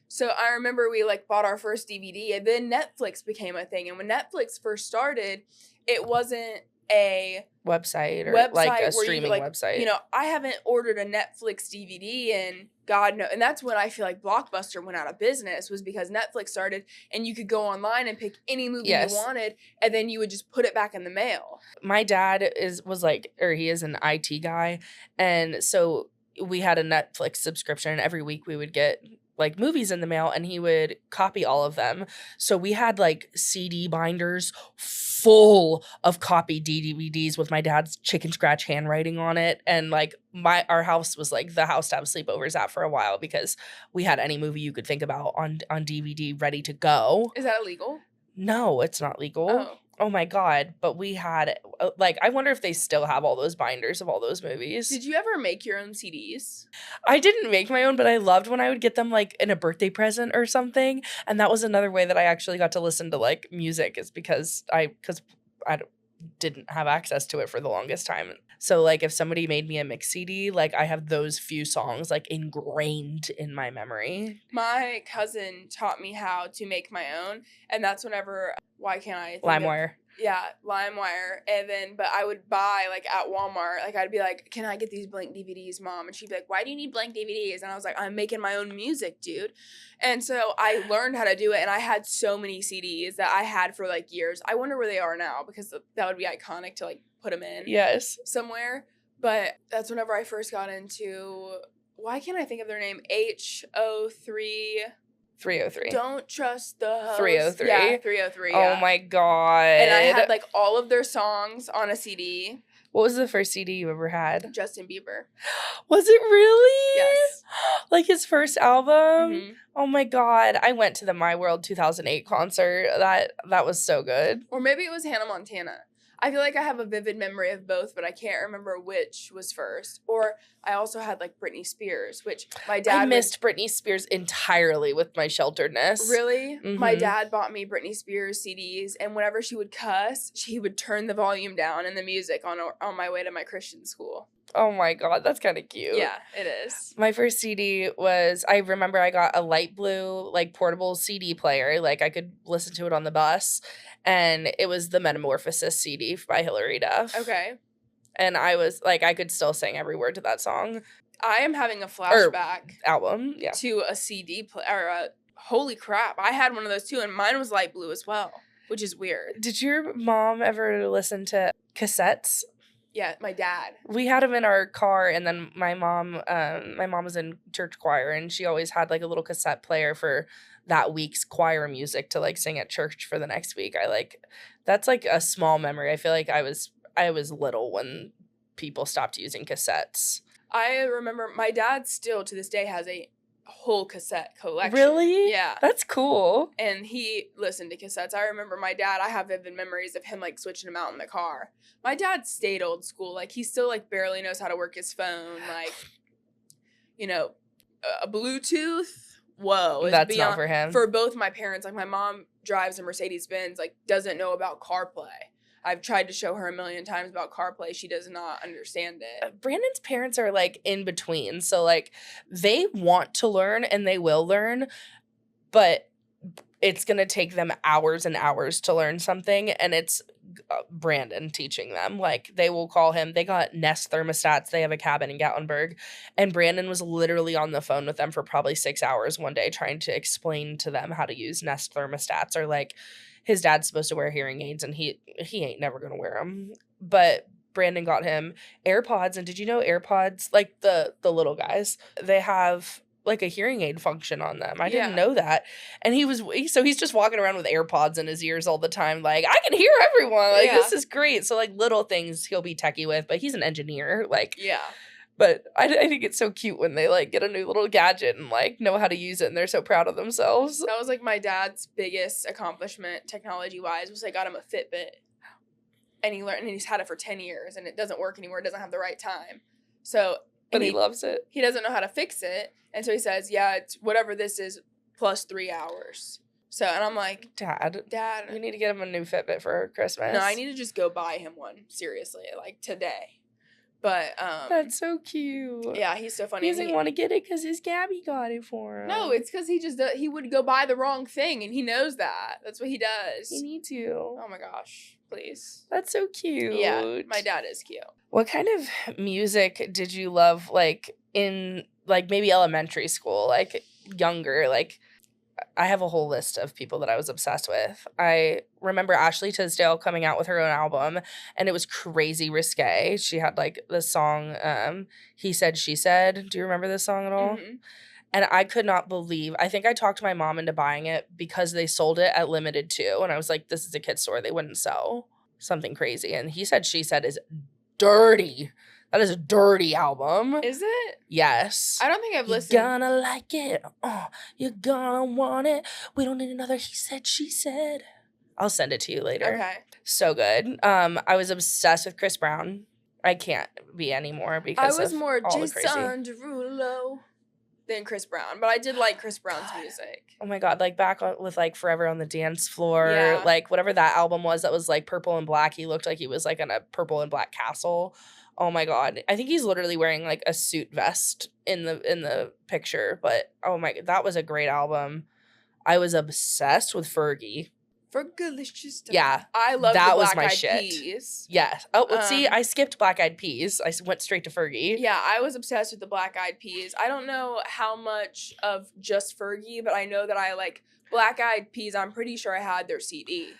So I remember we, like, bought our first DVD, and then Netflix became a thing. And when Netflix first started, it wasn't a website or like a streaming website. You know, I haven't ordered a Netflix DVD in God knows. And that's when I feel like Blockbuster went out of business, was because Netflix started, and you could go online and pick any movie you wanted, and then you would just put it back in the mail. My dad he is an IT guy, and so we had a Netflix subscription, and every week we would get like movies in the mail, and he would copy all of them. So we had like CD binders full of copied DVDs with my dad's chicken scratch handwriting on it. And like our house was like the house to have sleepovers at for a while, because we had any movie you could think about on DVD ready to go. Is that illegal? No, it's not legal. Oh my God. But we had, like, I wonder if they still have all those binders of all those movies. Did you ever make your own CDs? I didn't make my own, but I loved when I would get them, like, in a birthday present or something. And that was another way that I actually got to listen to, like, music, is because I didn't have access to it for the longest time. So, like, if somebody made me a mix CD, like, I have those few songs, like, ingrained in my memory. My cousin taught me how to make my own, and that's whenever, why can't I think LimeWire. Yeah, LimeWire. And then, but I would buy, like, at Walmart, like, I'd be like, can I get these blank DVDs, Mom? And she'd be like, why do you need blank DVDs? And I was like, I'm making my own music, dude. And so I learned how to do it, and I had so many CDs that I had for, like, years. I wonder where they are now, because that would be iconic to, like, put them in. Yes. Somewhere. But that's whenever I first got into, why can't I think of their name? HO3... 303. Don't trust the host. 303. Yeah, 303. Oh my God. And I had like all of their songs on a CD. What was the first CD you ever had? Justin Bieber. Was it really? Yes. Like his first album? Mm-hmm. Oh my God. I went to the My World 2008 concert. That was so good. Or maybe it was Hannah Montana. I feel like I have a vivid memory of both, but I can't remember which was first. Or I also had, like, Britney Spears, which my dad... I missed Britney Spears entirely with my shelteredness. Really? Mm-hmm. My dad bought me Britney Spears CDs, and whenever she would cuss, he would turn the volume down in the music on my way to my Christian school. Oh my god, that's kind of cute. Yeah, it is. My first CD was, I remember I got a light blue, like, portable CD player. Like, I could listen to it on the bus. And it was the Metamorphosis CD by Hilary Duff. Okay. And I was, like, I could still sing every word to that song. I am having a flashback Album, yeah. to a CD player. Holy crap. I had one of those too, and mine was light blue as well, which is weird. Did your mom ever listen to cassettes? Yeah, my dad. We had them in our car, and then my mom was in church choir, and she always had, like, a little cassette player for that week's choir music to, like, sing at church for the next week. That's, like, a small memory. I feel like I was little when people stopped using cassettes. I remember my dad still to this day has a whole cassette collection. Really? Yeah. That's cool. And he listened to cassettes. I remember my dad, I have vivid memories of him, like, switching them out in the car. My dad stayed old school. Like, he still, like, barely knows how to work his phone. Like, you know, a Bluetooth, whoa. That's not for him. For both my parents, like, my mom drives a Mercedes-Benz, like, doesn't know about CarPlay. I've tried to show her a million times about CarPlay. She does not understand it. Brandon's parents are, like, in between. So, like, they want to learn and they will learn, but it's going to take them hours and hours to learn something. And it's Brandon teaching them. Like, they will call him. They got Nest thermostats. They have a cabin in Gatlinburg. And Brandon was literally on the phone with them for probably 6 hours one day trying to explain to them how to use Nest thermostats, or, like, his dad's supposed to wear hearing aids, and he ain't never gonna wear them. But Brandon got him AirPods, and did you know AirPods, like the little guys, they have, like, a hearing aid function on them? I didn't know that. And so he's just walking around with AirPods in his ears all the time, like, I can hear everyone. Like, this is great. So, like, little things he'll be techie with, but he's an engineer. Like, yeah. But I think it's so cute when they, like, get a new little gadget and, like, know how to use it, and they're so proud of themselves. That was, like, my dad's biggest accomplishment technology-wise, was I got him a Fitbit. And he's had it for 10 years, and it doesn't work anymore. It doesn't have the right time. So, but he loves it. He doesn't know how to fix it. And so he says, yeah, it's whatever this is plus 3 hours. So, and I'm like, Dad, you need to get him a new Fitbit for Christmas. No, I need to just go buy him one. Seriously, like, today. But that's so cute. Yeah, he's so funny. He doesn't want to get it because his Gabbie got it for him. No, it's because he would go buy the wrong thing, and he knows that. That's what he does. You need to. Oh my gosh, please. That's so cute. Yeah, my dad is cute. What kind of music did you love, like, in, like, maybe elementary school, like, younger, like? I have a whole list of people that I was obsessed with. I remember Ashley Tisdale coming out with her own album, and it was crazy risque. She had, like, the song, He Said, She Said. Do you remember this song at all? Mm-hmm. And I could not believe, I think I talked my mom into buying it because they sold it at Limited too. And I was like, this is a kid's store. They wouldn't sell something crazy. And He Said, She Said is dirty. That is a dirty album. Is it? Yes. I don't think I've listened. You're gonna like it. Oh, you're gonna want it. We don't need another He Said, She Said. I'll send it to you later. Okay. So good. I was obsessed with Chris Brown. I can't be anymore because I was of more all the crazy. Jason Derulo than Chris Brown, but I did like Chris Brown's music. Oh my God, like back with, like, Forever on the Dance Floor, Yeah. like whatever that album was that was, like, purple and black. He looked like he was, like, in a purple and black castle. Oh my God. I think he's literally wearing, like, a suit vest in the picture, but oh my, that was a great album. I was obsessed with Fergie. Fergalicious. Yeah. I love that the was Black my Eyed shit. Peas. Yes. Oh, let's see. I skipped Black Eyed Peas. I went straight to Fergie. Yeah, I was obsessed with the Black Eyed Peas. I don't know how much of just Fergie, but I know that I like Black Eyed Peas. I'm pretty sure I had their CD.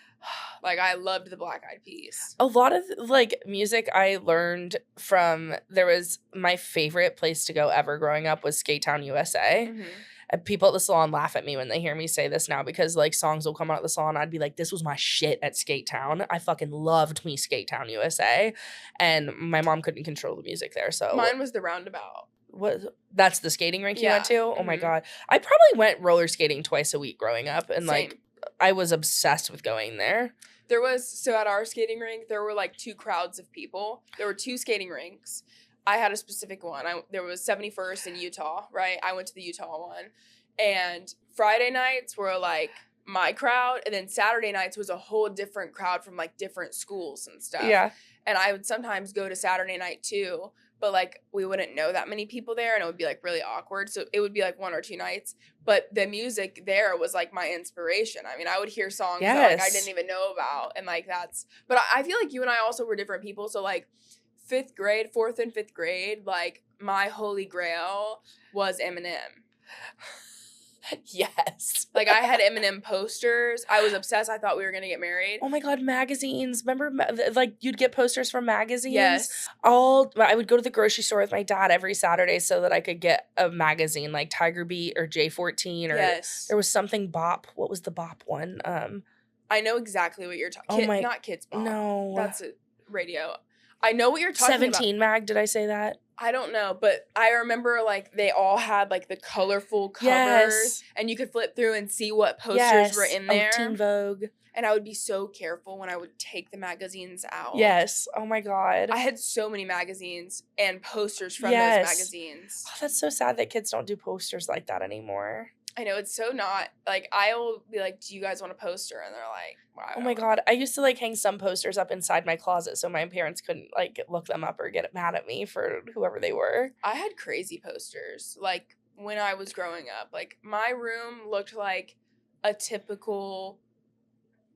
Like, I loved the Black Eyed Peas. A lot of, like, music I learned from, there was my favorite place to go ever growing up was Skate Town, USA. Mm-hmm. And people at the salon laugh at me when they hear me say this now because, like, songs will come out of the salon. I'd be like, this was my shit at Skate Town. I fucking loved me Skate Town, USA. And my mom couldn't control the music there, so. Mine was the Roundabout. That's the skating rink you went to? Oh, my God. I probably went roller skating twice a week growing up. And, like, I was obsessed with going there. There was, so at our skating rink, there were, like, 2 crowds of people. There were 2 skating rinks. I had a specific one. There was 71st in Utah, right? I went to the Utah one. And Friday nights were, like, my crowd. And then Saturday nights was a whole different crowd from, like, different schools and stuff. Yeah. And I would sometimes go to Saturday night, too. but like we wouldn't know that many people there and it would be like really awkward. So it would be like 1 or 2 nights. But the music there was like my inspiration. I mean, I would hear songs that like I didn't even know about, and like but I feel like you and I also were different people. So like 4th and 5th grade, like my holy grail was Eminem. Yes. Like I had Eminem posters. I was obsessed. I thought we were going to get married. Oh my God, magazines. Remember, like, you'd get posters from magazines? Yes. I would go to the grocery store with my dad every Saturday so that I could get a magazine, like Tiger Beat or J14, or there was something Bop. What was the Bop one? I know exactly what you're talking about. Not Kids Bop. No. That's a radio. I know what you're talking 17 about. mag, did I say that? I don't know, but I remember like they all had like the colorful covers, and you could flip through and see what posters were in there. Teen Vogue. And I would be so careful when I would take the magazines out. Yes. Oh my God. I had so many magazines and posters from those magazines. Oh, that's so sad that kids don't do posters like that anymore. I know, it's so not, like, I'll be like, do you guys want a poster? And they're like, wow. Oh my God. I used to like hang some posters up inside my closet so my parents couldn't like look them up or get mad at me for whoever they were. I had crazy posters, like, when I was growing up. Like, my room looked like a typical,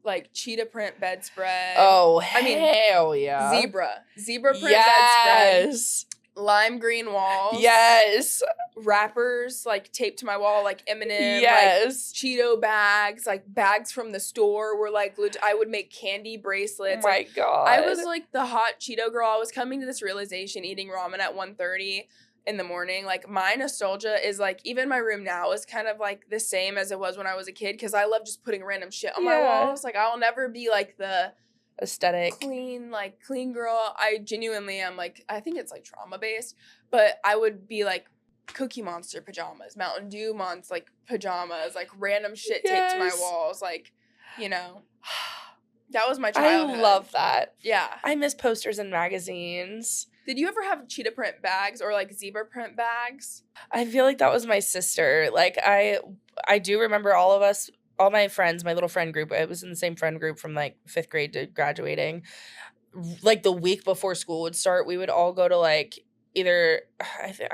like, cheetah print bedspread. Oh, hell yeah. Zebra print bedspread. Lime green walls. Yes. Wrappers, like, taped to my wall, like Eminem. Yes. Like, Cheeto bags, like, bags from the store were, like, I would make candy bracelets. Oh my God. I was, like, the hot Cheeto girl. I was coming to this realization eating ramen at 1:30 in the morning. Like, my nostalgia is, like, even my room now is kind of, like, the same as it was when I was a kid, because I love just putting random shit on my walls. Like, I'll never be, like, the aesthetic clean girl. I genuinely am, like, I think it's like trauma based, but I would be like Cookie Monster pajamas, Mountain Dew like pajamas, like random shit taped to my walls, like, you know. That was my childhood. I love that. Yeah. I miss posters and magazines. Did you ever have cheetah print bags or like zebra print bags? I feel like that was my sister. Like I do remember all my friends, my little friend group, I was in the same friend group from like 5th grade to graduating. Like the week before school would start, we would all go to like either,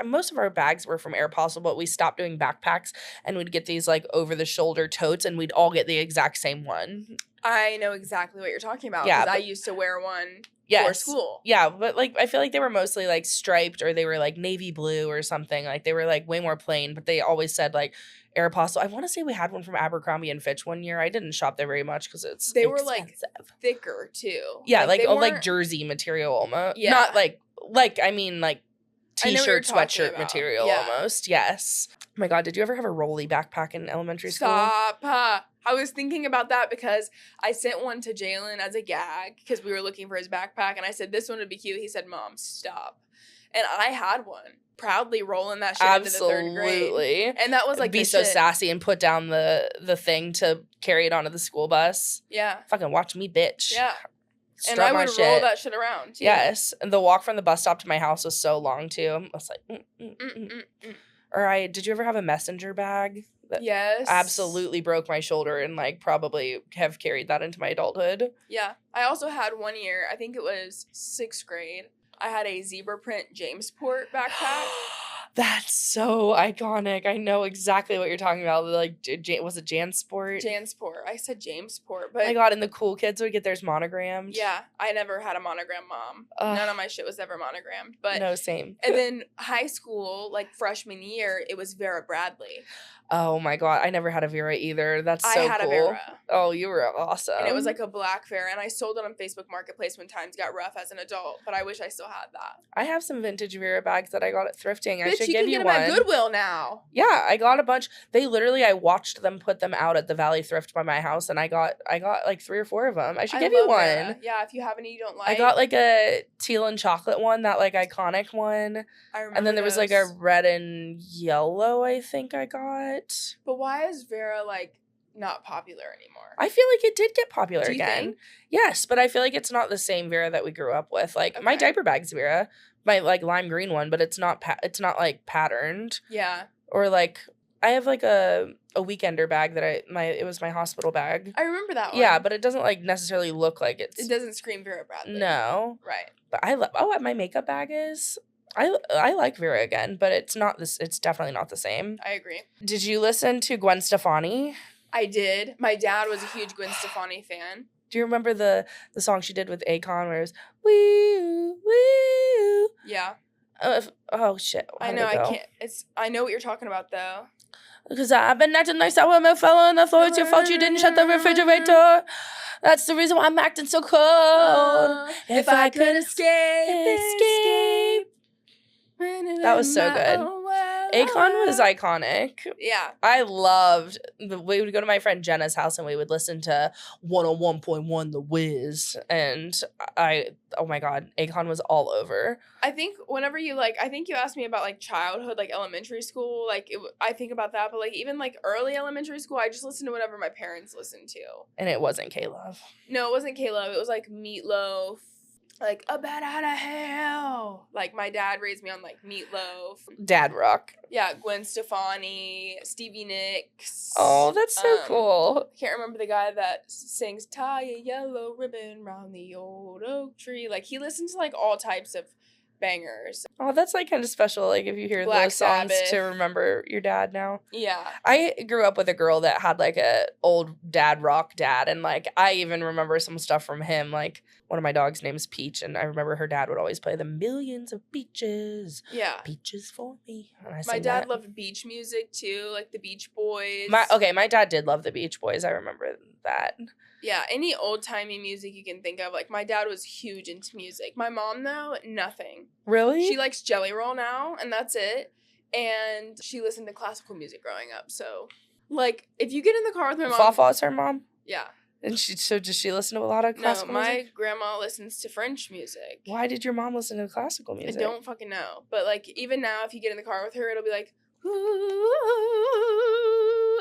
most of our bags were from Aeropostale, but we stopped doing backpacks and we'd get these like over the shoulder totes and we'd all get the exact same one. I know exactly what you're talking about. Yeah. Because I used to wear one for school. Yeah, but like I feel like they were mostly like striped or they were like navy blue or something. Like they were like way more plain, but they always said like Aeropostale. I want to say we had one from Abercrombie and Fitch one year. I didn't shop there very much because they were like thicker too. Yeah, like jersey material almost. Yeah, not like I mean like t-shirt sweatshirt material almost. Yes. Oh my God, did you ever have a rolly backpack in elementary school? Stop. I was thinking about that because I sent one to Jalen as a gag because we were looking for his backpack, and I said this one would be cute. He said, "Mom, stop." And I had one. Proudly rolling that shit into the 3rd grade. And that was like be so sassy and put down the thing to carry it onto the school bus. Yeah. Fucking watch me, bitch. Yeah. And I would roll that shit around too. Yes. And the walk from the bus stop to my house was so long too. I was like, Or did you ever have a messenger bag? Yes. Absolutely broke my shoulder and like probably have carried that into my adulthood. Yeah. I also had one year, I think it was 6th grade. I had a zebra print Jamesport backpack. That's so iconic. I know exactly what you're talking about. Like, was it Jansport? Jansport. I said Jamesport, but oh my God, and the cool kids would get theirs monogrammed. Yeah, I never had a monogram mom. None of my shit was ever monogrammed. But no, same. And then high school, like freshman year, it was Vera Bradley. Oh my God, I never had a Vera either. That's so cool. I had a Vera. Oh, you were awesome. And it was like a black Vera, and I sold it on Facebook Marketplace when times got rough as an adult, but I wish I still had that. I have some vintage Vera bags that I got at thrifting. I should give you one. You can get them at Goodwill now. Yeah, I got a bunch. I watched them put them out at the Valley Thrift by my house, and I got like 3 or 4 of them. I should give you one. Vera. Yeah, if you have any you don't like. I got like a teal and chocolate one, that like iconic one. I remember. And then there was like a red and yellow, I think I got. But why is Vera like not popular anymore? I feel like it did get popular Do you again. Think? Yes, but I feel like it's not the same Vera that we grew up with. Like my diaper bag's Vera, my like lime green one, but it's not like patterned. Yeah. Or like I have like a weekender bag that it was my hospital bag. I remember that one. Yeah, but it doesn't like necessarily look like it doesn't scream Vera Bradley. No. Right. But my makeup bag is. I like Vera again, but it's not this. It's definitely not the same. I agree. Did you listen to Gwen Stefani? I did. My dad was a huge Gwen Stefani fan. Do you remember the song she did with Akon where it was wee wee? Yeah. Oh shit! I know. I can't. I know what you're talking about though. Because I've been acting like sour milk fell on the floor. It's your fault you didn't shut the refrigerator. That's the reason why I'm acting so cold. If I could escape. That was so good. Akon was iconic. Yeah. I loved, we would go to my friend Jenna's house and we would listen to 101.1 The Wiz. And oh my God, Akon was all over. I think whenever you I think you asked me about like childhood, like elementary school, like I think about that. But like even like early elementary school, I just listened to whatever my parents listened to. And it wasn't K-Love. No, it wasn't K-Love. It was like Meatloaf. Like, a bat out of hell. Like, my dad raised me on, like, Meatloaf. Dad rock. Yeah, Gwen Stefani, Stevie Nicks. Oh, that's so cool. I can't remember the guy that sings, tie a yellow ribbon round the old oak tree. Like, he listens to, like, all types of bangers. Oh, that's, like, kind of special, like, if you hear Black those songs Sabbath. to remember your dad now. Yeah. I grew up with a girl that had, like, a old dad rock dad, and, like, I even remember some stuff from him, like, one of my dogs' name is Peach, and I remember her dad would always play the millions of peaches. Yeah. Peaches for me. My dad loved beach music, too, like the Beach Boys. My dad did love the Beach Boys. I remember that. Yeah, any old-timey music you can think of. Like, my dad was huge into music. My mom, though, nothing. Really? She likes Jelly Roll now, and that's it. And she listened to classical music growing up, so... Like, if you get in the car with my mom... Fafa's her mom? Yeah. And so does she listen to a lot of classical music? No, my grandma listens to French music. Why did your mom listen to classical music? I don't fucking know. But, like, even now, if you get in the car with her, it'll be like...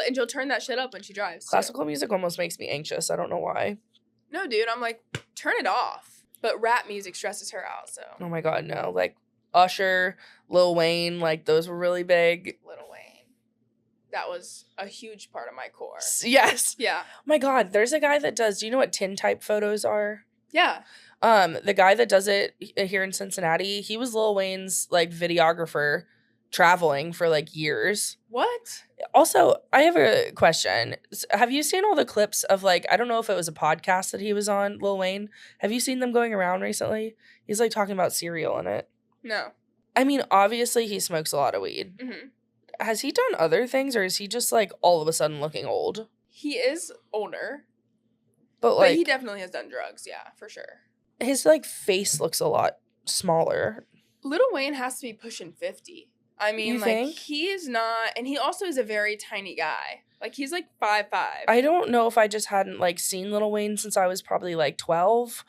And she'll turn that shit up when she drives. Classical music almost makes me anxious. I don't know why. No, dude. I'm like, turn it off. But rap music stresses her out, so... Oh my God, no. Like, Usher, Lil Wayne, like, those were really big. Lil Wayne. That was a huge part of my core. Yes. Yeah. Oh my God, there's a guy that does, do you know what tintype photos are? Yeah. The guy that does it here in Cincinnati, he was Lil Wayne's, like, videographer traveling for, like, years. What? Also, I have a question. Have you seen all the clips of, like, I don't know if it was a podcast that he was on, Lil Wayne. Have you seen them going around recently? He's, like, talking about cereal in it. No. I mean, obviously he smokes a lot of weed. Mm-hmm. Has he done other things, or is he just, like, all of a sudden looking old? He is older. But like, he definitely has done drugs, yeah, for sure. His, like, face looks a lot smaller. Lil Wayne has to be pushing 50. I mean, You like, think? he is not, and he also is a very tiny guy. Like, he's, like, 5'5". I don't know if I just hadn't, like, seen Lil Wayne since I was probably, like, 12,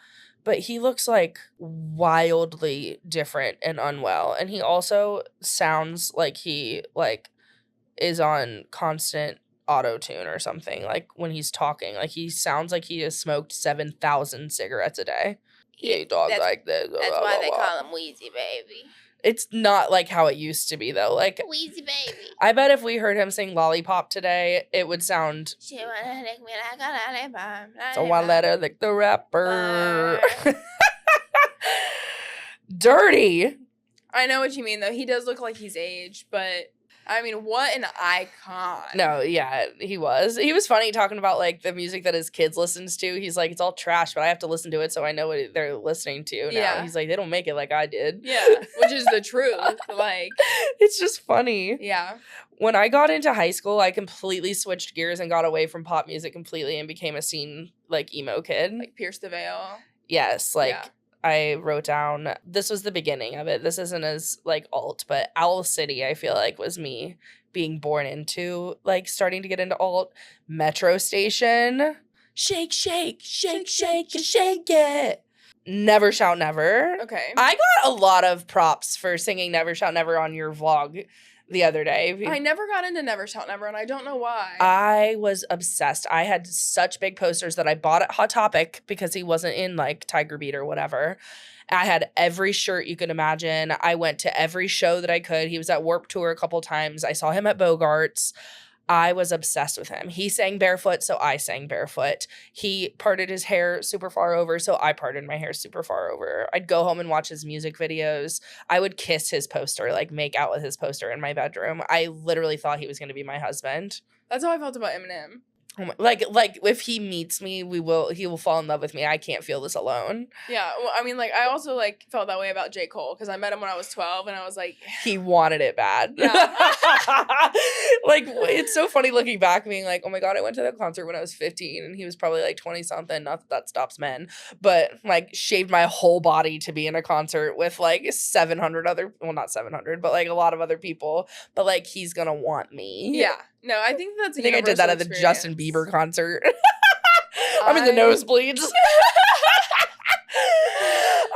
but he looks, like, wildly different and unwell. And he also sounds like he, like, is on constant auto-tune or something, like, when he's talking. Like, he sounds like he has smoked 7,000 cigarettes a day. He talks like this. That's why they call him Wheezy Baby. It's not like how it used to be, though. Like, Wheezy Baby. I bet if we heard him sing Lollipop today, it would sound... She wanna lick me like a lollipop. So I let her lick the rapper. Dirty. I know what you mean, though. He does look like he's aged, but... I mean, what an icon. No, yeah, he was. He was funny talking about, like, the music that his kids listens to. He's like, it's all trash, but I have to listen to it so I know what they're listening to now. Yeah. He's like, they don't make it like I did. Yeah, which is the truth. Like, it's just funny. Yeah. When I got into high school, I completely switched gears and got away from pop music completely and became a scene, like, emo kid. Like, Pierce the Veil. Yes, like... Yeah. I wrote down, this was the beginning of it. This isn't as, like, alt, but Owl City, I feel like, was me being born into, like, starting to get into alt. Metro Station. Shake, shake, shake, shake, and shake it. Never Shout Never. Okay. I got a lot of props for singing Never Shout Never on your vlog the other day. I never got into Never Shout Never, and I don't know why. I was obsessed. I had such big posters that I bought at Hot Topic because he wasn't in, like, Tiger Beat or whatever. I had every shirt you could imagine. I went to every show that I could. He was at Warped Tour a couple times. I saw him at Bogart's. I was obsessed with him. He sang barefoot, so I sang barefoot. He parted his hair super far over, so I parted my hair super far over. I'd go home and watch his music videos. I would kiss his poster, like make out with his poster in my bedroom. I literally thought he was going to be my husband. That's how I felt about Eminem. Like if he meets me, he will fall in love with me. I can't feel this alone. Yeah, well, I mean, like, I also, like, felt that way about J. Cole, because I met him when I was 12, and I was like... He wanted it bad. Yeah. Like, it's so funny looking back, being like, oh my God, I went to that concert when I was 15, and he was probably, like, 20-something. Not that that stops men. But, like, shaved my whole body to be in a concert with, like, 700 other... Well, not 700, but, like, a lot of other people. But, like, he's gonna want me. Yeah. No, I think that's a I think I did that at the Justin Bieber concert. I'm in the nosebleeds.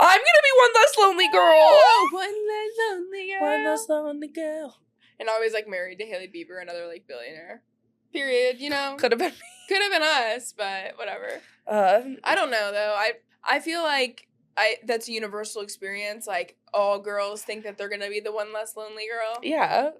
I'm gonna be one less lonely girl. One less lonely girl. One less lonely girl. And always, like, married to Haley Bieber, another, like, billionaire. Period, you know? Could have been me. Could have been us, but whatever. I don't know, though. I feel like that's a universal experience. Like, all girls think that they're gonna be the one less lonely girl. Yeah.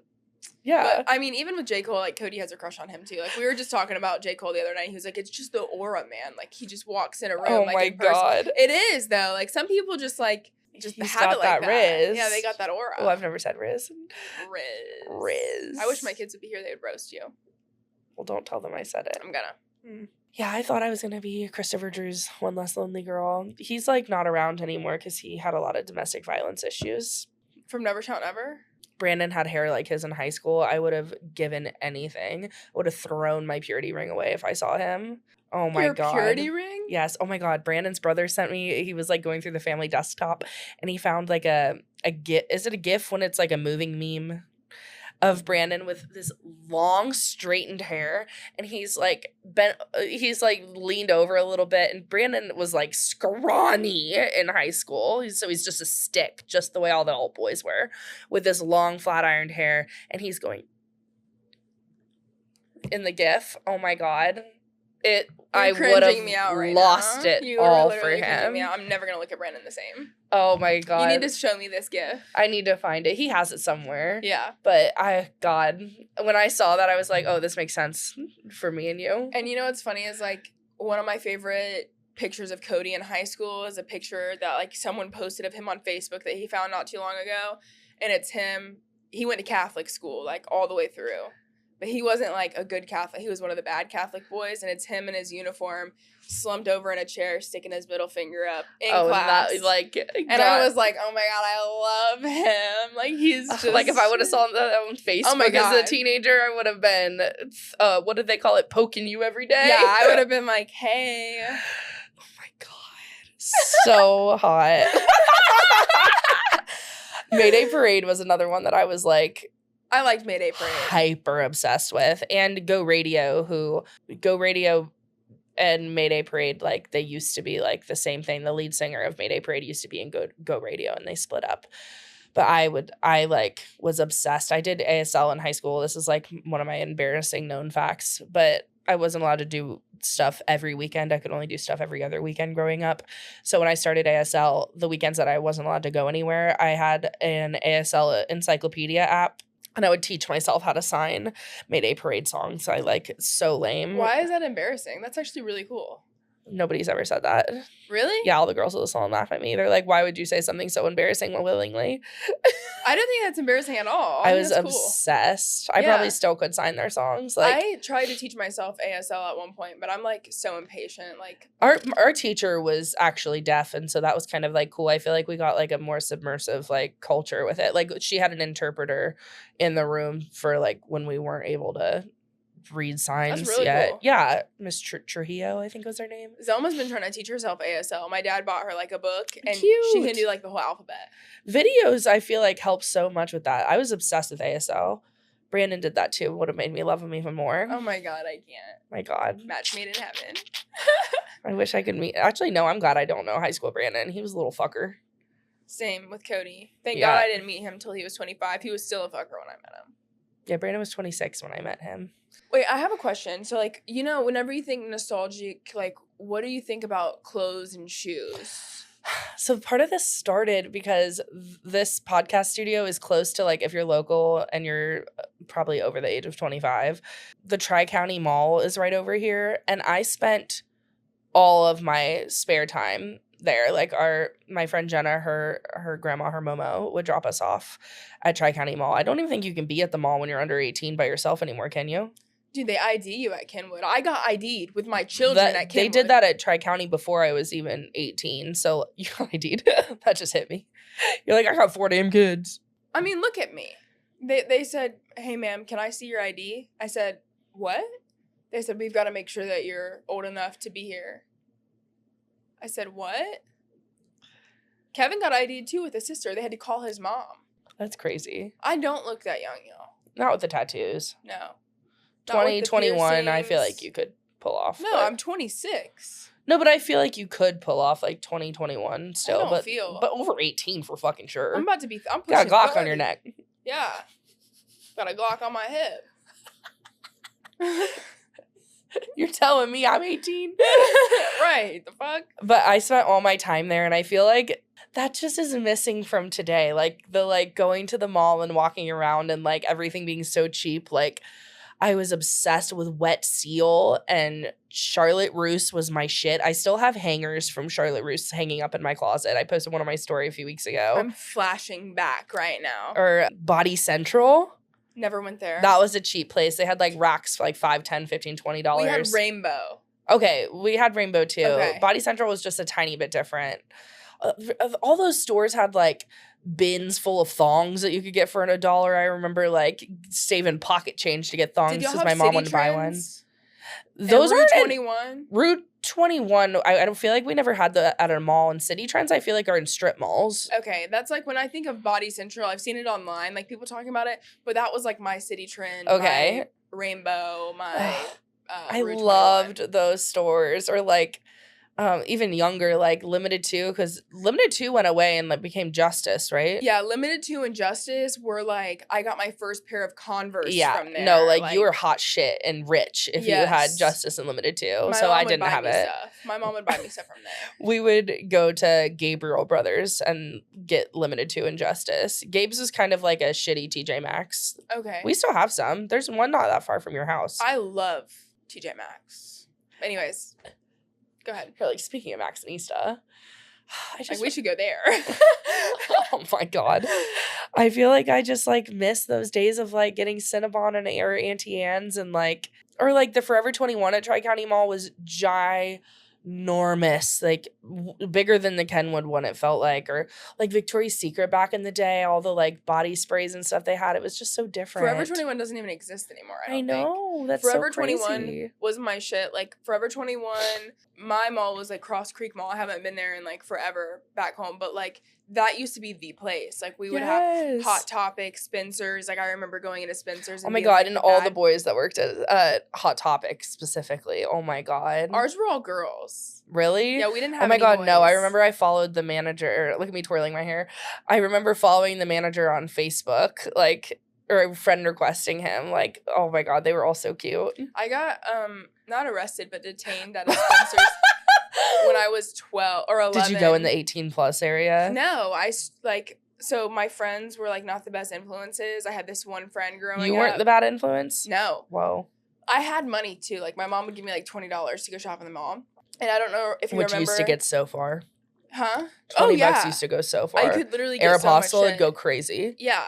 Yeah. But, I mean, even with J. Cole, like, Cody has a crush on him, too. Like, we were just talking about J. Cole the other night. He was like, it's just the aura, man. Like, he just walks in a room. Oh, like, my in person. God. It is, though. Like, some people just, like, just He's have got it like that that. Riz. Yeah, they got that aura. Oh, I've never said Riz. Riz. I wish my kids would be here. They would roast you. Well, don't tell them I said it. I'm gonna. Yeah, I thought I was going to be Christopher Drew's one less lonely girl. He's, like, not around anymore because he had a lot of domestic violence issues. From Never Shout Never? Brandon had hair like his in high school. I would have given anything. I would have thrown my purity ring away if I saw him. Oh my Your God. purity ring? Yes. Oh my God. Brandon's brother sent me, he was like going through the family desktop and he found like a GIF. Is it a GIF when it's like a moving meme of Brandon with this long straightened hair and he's like leaned over a little bit and Brandon was like scrawny in high school. So he's just a stick, just the way all the old boys were, with this long flat ironed hair and he's going in the GIF. Oh my God. I would have lost it all for him. I'm never gonna look at Brandon the same. Oh my God. You need to show me this GIF. I need to find it. He has it somewhere. Yeah. But God, when I saw that, I was like, oh, this makes sense for me and you. And you know what's funny is like one of my favorite pictures of Cody in high school is a picture that like someone posted of him on Facebook that he found not too long ago. And it's him. He went to Catholic school like all the way through. But he wasn't, like, a good Catholic. He was one of the bad Catholic boys, and it's him in his uniform, slumped over in a chair, sticking his middle finger up in class. And I was like, oh, my God, I love him. Like, he's just... Like, if I would have saw that on Facebook as a teenager, I would have been, what did they call it, poking you every day? Yeah, I would have been like, hey. Oh, my God. So hot. Mayday Parade was another one that I was, like... I liked Mayday Parade. Hyper obsessed with. And Go Radio and Mayday Parade, like, they used to be, like, the same thing. The lead singer of Mayday Parade used to be in Go Radio, and they split up. But I was obsessed. I did ASL in high school. This is, like, one of my embarrassing known facts. But I wasn't allowed to do stuff every weekend. I could only do stuff every other weekend growing up. So when I started ASL, the weekends that I wasn't allowed to go anywhere, I had an ASL encyclopedia app. And I would teach myself how to sign Mayday Parade songs. It's so lame. Why is that embarrassing? That's actually really cool. Nobody's ever said that. Really? Yeah, all the girls will listen and laugh at me. They're like, why would you say something so embarrassing willingly? I don't think that's embarrassing at all. I was obsessed. Cool. I probably still could sign their songs. Like, I tried to teach myself ASL at one point, but I'm like so impatient. Like our teacher was actually deaf, and so that was kind of like cool. I feel like we got like a more submersive like culture with it. Like she had an interpreter in the room for like when we weren't able to read signs. That's really yet. Cool. Yeah, Miss Trujillo, I think was her name. Zelma's been trying to teach herself ASL. My dad bought her like a book, and Cute. She can do like the whole alphabet. Videos, I feel like, help so much with that. I was obsessed with ASL. Brandon did that too. Would have made me love him even more. Oh my God, I can't. My God. Match made in heaven. I wish I could meet. Actually, no, I'm glad I don't know high school Brandon. He was a little fucker. Same with Cody. Thank God I didn't meet him until he was 25. He was still a fucker when I met him. Yeah, Brandon was 26 when I met him. Wait, I have a question. So, like, you know, whenever you think nostalgic, like, what do you think about clothes and shoes? So part of this started because this podcast studio is close to, like, if you're local and you're probably over the age of 25, the Tri-County Mall is right over here. And I spent all of my spare time there. Like, my friend Jenna, her grandma, her Momo, would drop us off at Tri-County Mall. I don't even think you can be at the mall when you're under 18 by yourself anymore, can you? Dude, they ID you at Kenwood. I got ID'd with my children at Kenwood. They did that at Tri-County before I was even 18, so you got ID'd. That just hit me. You're like, I got 4 damn kids. I mean, look at me. They said, hey, ma'am, can I see your ID? I said, what? They said, we've got to make sure that you're old enough to be here. I said, what? Kevin got ID'd too with his sister. They had to call his mom. That's crazy. I don't look that young, y'all. Not with the tattoos. No. 2021, I feel like you could pull off. No, I'm 26. No, but I feel like you could pull off like 2021 still. But over 18 for fucking sure. I'm about to be. I'm got pushing a Glock 30. on your neck. Yeah. Got a Glock on my hip. You're telling me I'm 18? Right. The fuck? But I spent all my time there, and I feel like that just is missing from today. Like, the, like, going to the mall and walking around and, like, everything being so cheap. Like, I was obsessed with Wet Seal, and Charlotte Russe was my shit. I still have hangers from Charlotte Russe hanging up in my closet. I posted one on my story a few weeks ago. I'm flashing back right now. Or Body Central. Never went there. That was a cheap place. They had, like, racks for, like, $5, $10, $15, $20. We had Rainbow. Okay, we had Rainbow, too. Okay. Body Central was just a tiny bit different. All those stores had, like, bins full of thongs that you could get for $1. I remember, like, saving pocket change to get thongs because my mom wanted to buy one. Those are 21. Route 21. I don't feel like we never had that at a mall. And City Trends, I feel like, are in strip malls. Okay, that's like when I think of Body Central, I've seen it online, like people talking about it, but that was like my City Trend, okay, my Rainbow, my I Route loved 21. those stores. Or like even younger, like Limited 2, because Limited 2 went away and like became Justice, right? Yeah, Limited 2 and Justice were like, I got my first pair of Converse from there. No, like you were hot shit and rich if you had Yes. Justice and Limited 2. My So mom I would didn't buy have me it. Stuff. My mom would buy me stuff from there. We would go to Gabriel Brothers and get Limited 2 and Justice. Gabe's is kind of like a shitty TJ Maxx. Okay. We still have some. There's one not that far from your house. I love TJ Maxx. Anyways, go ahead. You're like, speaking of Maxxinista, We should go there. oh my God. I feel like I just like miss those days of like getting Cinnabon and or Auntie Anne's and like, or like the Forever 21 at Tri-County Mall was ginormous, like bigger than the Kenwood one, it felt like, or like Victoria's Secret back in the day, all the like body sprays and stuff they had. It was just so different. Forever 21 doesn't even exist anymore. I know. think. That's Forever so crazy. 21 was my shit. Like Forever 21, my mall was like Cross Creek Mall. I haven't been there in like forever back home, but like that used to be the place. Like we would have Hot Topic, Spencer's. Like I remember going into Spencer's. Oh my God, and all the boys that worked at Hot Topic specifically. Oh my God. Ours were all girls. Really? Yeah, we didn't have Oh my any God, boys. no. I remember I followed the manager. Look at me twirling my hair. I remember following the manager on Facebook, like, or a friend requesting him. Like, oh my God, they were all so cute. I got not arrested but detained at a Spencer's when I was 12 or 11. Did you go in the 18 plus area? No, so my friends were like not the best influences. I had this one friend growing up. You weren't the bad influence? No. Whoa. I had money too. Like my mom would give me like $20 to go shop in the mall. And I don't know if you Which remember. used to get so far. Huh? 20 bucks used to go so far. I could literally get Aeropostale so much would go crazy. Yeah.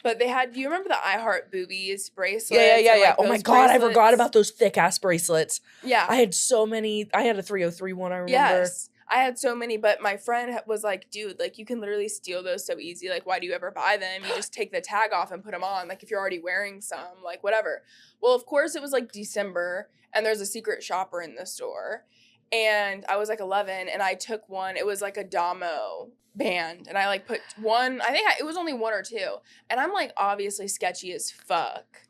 But they had, do you remember the I Heart Boobies bracelets? Yeah. and, like, Oh my those God, I bracelets? forgot about those thick ass bracelets. Yeah. I had so many. I had a 303 one, I remember. Yes. I had so many, but my friend was like, dude, like you can literally steal those so easy. Like, why do you ever buy them? You just take the tag off and put them on. Like if you're already wearing some, like whatever. Well, of course it was like December and there's a secret shopper in the store. And I was like 11 and I took one. It was like a Damo band. And I like put one, it was only one or two. And I'm like obviously sketchy as fuck.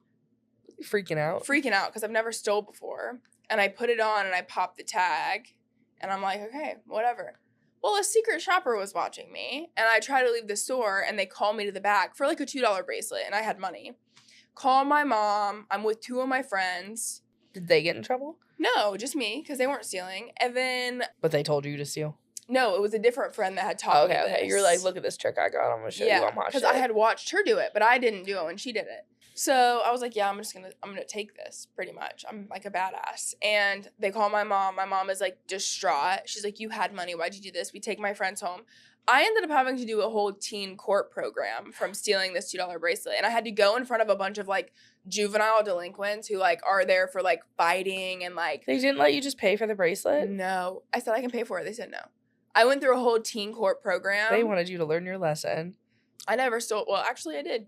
Freaking out Because I've never stole before. And I put it on and I popped the tag. And I'm like, okay, whatever. Well, a secret shopper was watching me. And I try to leave the store and they call me to the back for like a $2 bracelet. And I had money. Call my mom. I'm with two of my friends. Did they get in trouble? No, just me, because they weren't stealing. And then... But they told you to steal? No, it was a different friend that had taught me Okay. this. You're like, look at this trick I got. I'm gonna show you on my shit. because I had watched her do it, but I didn't do it when she did it. So I was like, yeah, I'm gonna take this pretty much. I'm like a badass. And they call my mom. My mom is like distraught. She's like, you had money. Why'd you do this? We take my friends home. I ended up having to do a whole teen court program from stealing this $2 bracelet. And I had to go in front of a bunch of like juvenile delinquents who like are there for like fighting and like. They didn't let you just pay for the bracelet? No. I said I can pay for it. They said no. I went through a whole teen court program. They wanted you to learn your lesson. I never stole. Well, actually, I did.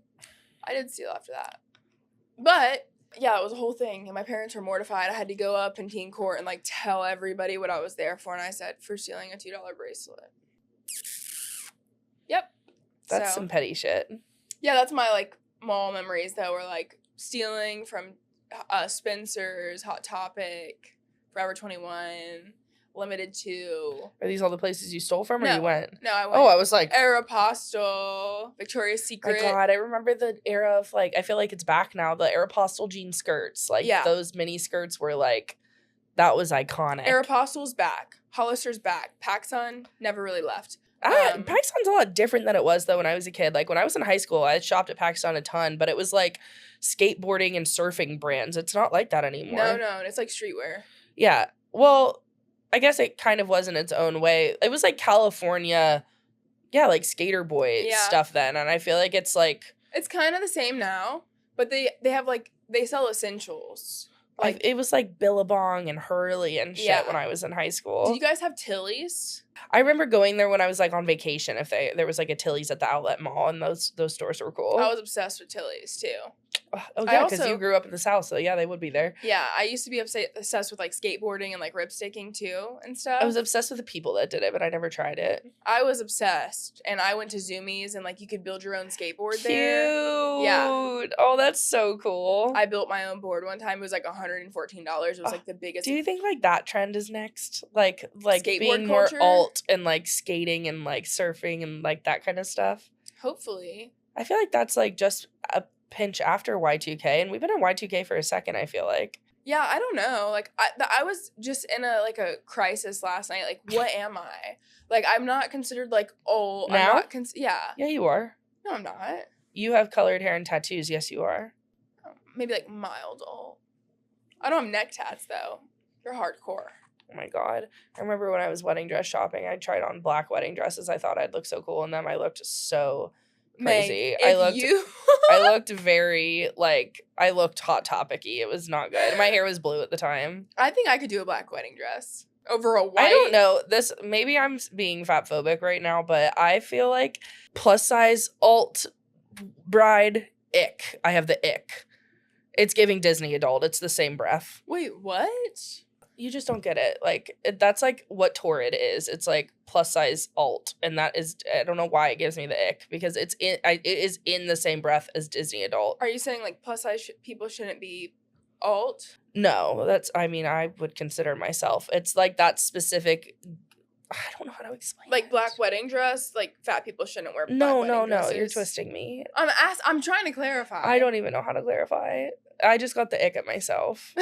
I did steal after that. But, yeah, it was a whole thing. And my parents were mortified. I had to go up in teen court and, like, tell everybody what I was there for. And I said, for stealing a $2 bracelet. Yep. That's some petty shit. Yeah, that's my, like, mall memories, though, were, like, stealing from Spencer's, Hot Topic, Forever 21, Limited 2. Are these all the places you stole from, or No. you went? No, I went. Oh, I was like, Aeropostale, Victoria's Secret. my God, I remember the era of, like, I feel like it's back now, the Aeropostale jean skirts. Like, those mini skirts were, like, that was iconic. Aeropostale's back. Hollister's back. PacSun never really left. PacSun's a lot different than it was, though, when I was a kid. Like, when I was in high school, I shopped at PacSun a ton, but it was, like, skateboarding and surfing brands. It's not like that anymore. No, it's, like, streetwear. Yeah. Well, I guess it kind of was in its own way. It was, like, California, like, skater boy stuff then, and I feel like it's, like... It's kind of the same now, but they have, like, they sell essentials. Like, it was, like, Billabong and Hurley and shit when I was in high school. Did you guys have Tilly's? I remember going there when I was, like, on vacation. If there was, like, a Tilly's at the outlet mall, and those stores were cool. I was obsessed with Tilly's, too. Oh, yeah, because you grew up in the South, so, yeah, they would be there. Yeah, I used to be obsessed with, like, skateboarding and, like, ripsticking, too, and stuff. I was obsessed with the people that did it, but I never tried it. I was obsessed, and I went to Zoomies, and, like, you could build your own skateboard there. Cute! Yeah. Oh, that's so cool. I built my own board one time. It was, like, $114. It was, like, the biggest. Do you think, like, that trend is next? Like skateboard being culture? more alt and, like, skating and, like, surfing and, like, that kind of stuff? Hopefully. I feel like that's, like, just a pinch after Y2K, and we've been in Y2K for a second, I feel like. Yeah, I don't know. Like, I was just in a crisis last night. Like, what am I? Like, I'm not considered, like, old. Now? I'm not yeah, you are. No, I'm not. You have colored hair and tattoos. Yes, you are. Maybe, like, mild old. I don't have neck tats, though. You're hardcore. Oh, my God. I remember when I was wedding dress shopping, I tried on black wedding dresses. I thought I'd look so cool in them. I looked so crazy. Meg, I looked very, like, I looked Hot Topic-y. It was not good. My hair was blue at the time. I think I could do a black wedding dress over a white. I don't know. Maybe I'm being fat phobic right now, but I feel like plus size alt bride ick. I have the ick. It's giving Disney adult. It's the same breath. Wait, what? You just don't get it. Like, that's like what Torrid is. It's like plus size alt, and that is, I don't know why it gives me the ick, because it is in the same breath as Disney adult. Are you saying, like, plus size people shouldn't be alt? No, I would consider myself. It's like that specific, I don't know how to explain. Like, black wedding dress, like, fat people shouldn't wear black wedding dresses. No, you're twisting me. I'm trying to clarify. I don't even know how to clarify. I just got the ick at myself.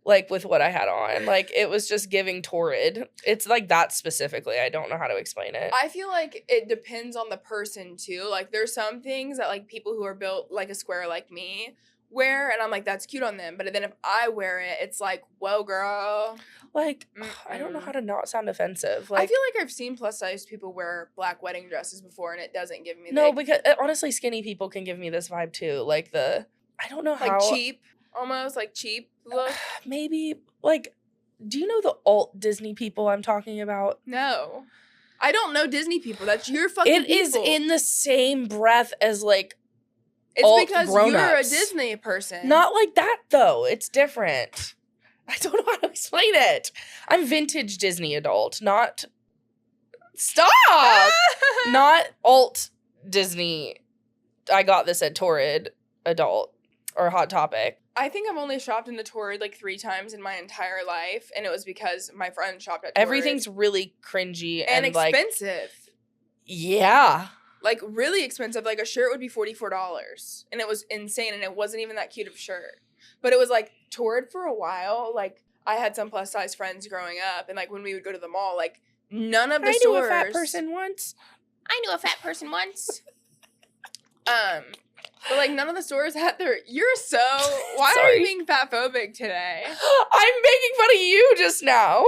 Like, with what I had on. Like, it was just giving Torrid. It's like that specifically. I don't know how to explain it. I feel like it depends on the person, too. Like, there's some things that, like, people who are built like a square like me wear, and I'm like, that's cute on them. But then if I wear it, it's like, whoa, girl. Like, I don't know how to not sound offensive. Like, I feel like I've seen plus-size people wear black wedding dresses before, and it doesn't give me No, because, honestly, skinny people can give me this vibe, too. Like, I don't know how. Like, cheap. Almost, like, cheap look. Maybe, like, do you know the alt Disney people I'm talking about? No. I don't know Disney people. That's your fucking people. It is in the same breath as, like, it's because grown-ups. You're a Disney person. Not like that, though. It's different. I don't know how to explain it. I'm vintage Disney adult, not... Stop! Not alt Disney. I got this at Torrid adult or Hot Topic. I think I've only shopped in the Torrid like 3 times in my entire life, and it was because my friend shopped at Torrid. Everything's really cringy and expensive. Like, yeah. Like, really expensive. Like, a shirt would be $44, and it was insane, and it wasn't even that cute of a shirt. But it was, like, Torrid for a while. Like, I had some plus-size friends growing up, and, like, when we would go to the mall, like, none of the I stores. knew a fat person once. But like none of the stores had their. You're so. Why are Sorry. you being fat phobic today? I'm making fun of you just now.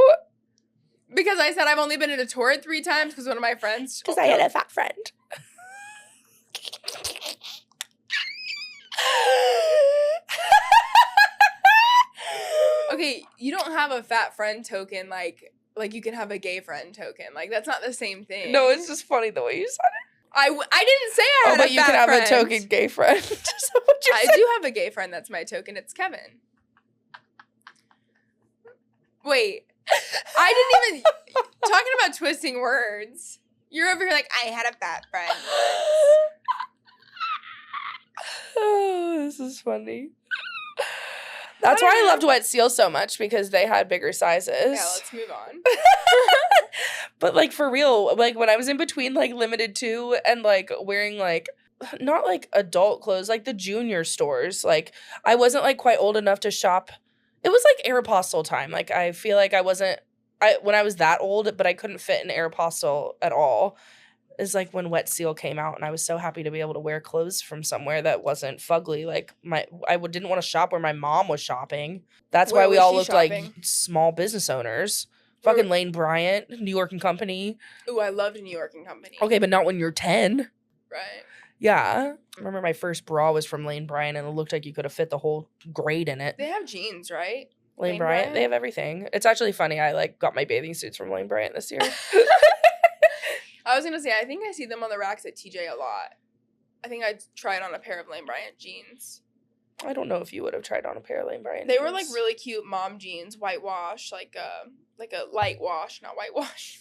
Because I said I've only been in a Torrid 3 times because one of my friends. Because I had a fat friend. Okay, you don't have a fat friend token like you can have a gay friend token. Like that's not the same thing. No, it's just funny the way you said it. I didn't say I had but a you fat can have friend. a token gay friend. Is that what you're I saying? do have a gay friend that's my token. It's Kevin. Wait, I didn't even talking about twisting words. You're over here like I had a fat friend. Oh, this is funny. That's why I loved Wet Seal so much, because they had bigger sizes. Yeah, let's move on. But like for real, like when I was in between like Limited 2 and like wearing like not like adult clothes, like the junior stores, like I wasn't like quite old enough to shop. It was like Aeropostale time. Like I feel like I wasn't when I was that old, but I couldn't fit in Aeropostale at all. Is like when Wet Seal came out, and I was so happy to be able to wear clothes from somewhere that wasn't fugly. Like didn't want to shop where my mom was shopping. That's Where why we was all she looked shopping? like small business owners. Where- Fucking Lane Bryant, New York and Company. Ooh, I loved New York and Company. Okay, but not when you're 10. Right. Yeah. I remember my first bra was from Lane Bryant, and it looked like you could have fit the whole grade in it. They have jeans, right? Lane Bryant, they have everything. It's actually funny. I like got my bathing suits from Lane Bryant this year. I was gonna say, I think I see them on the racks at TJ a lot. I think I'd try it on a pair of Lane Bryant jeans. I don't know if you would have tried on a pair of Lane Bryant They were like jeans. really cute mom jeans, whitewash, like a light wash, not whitewash.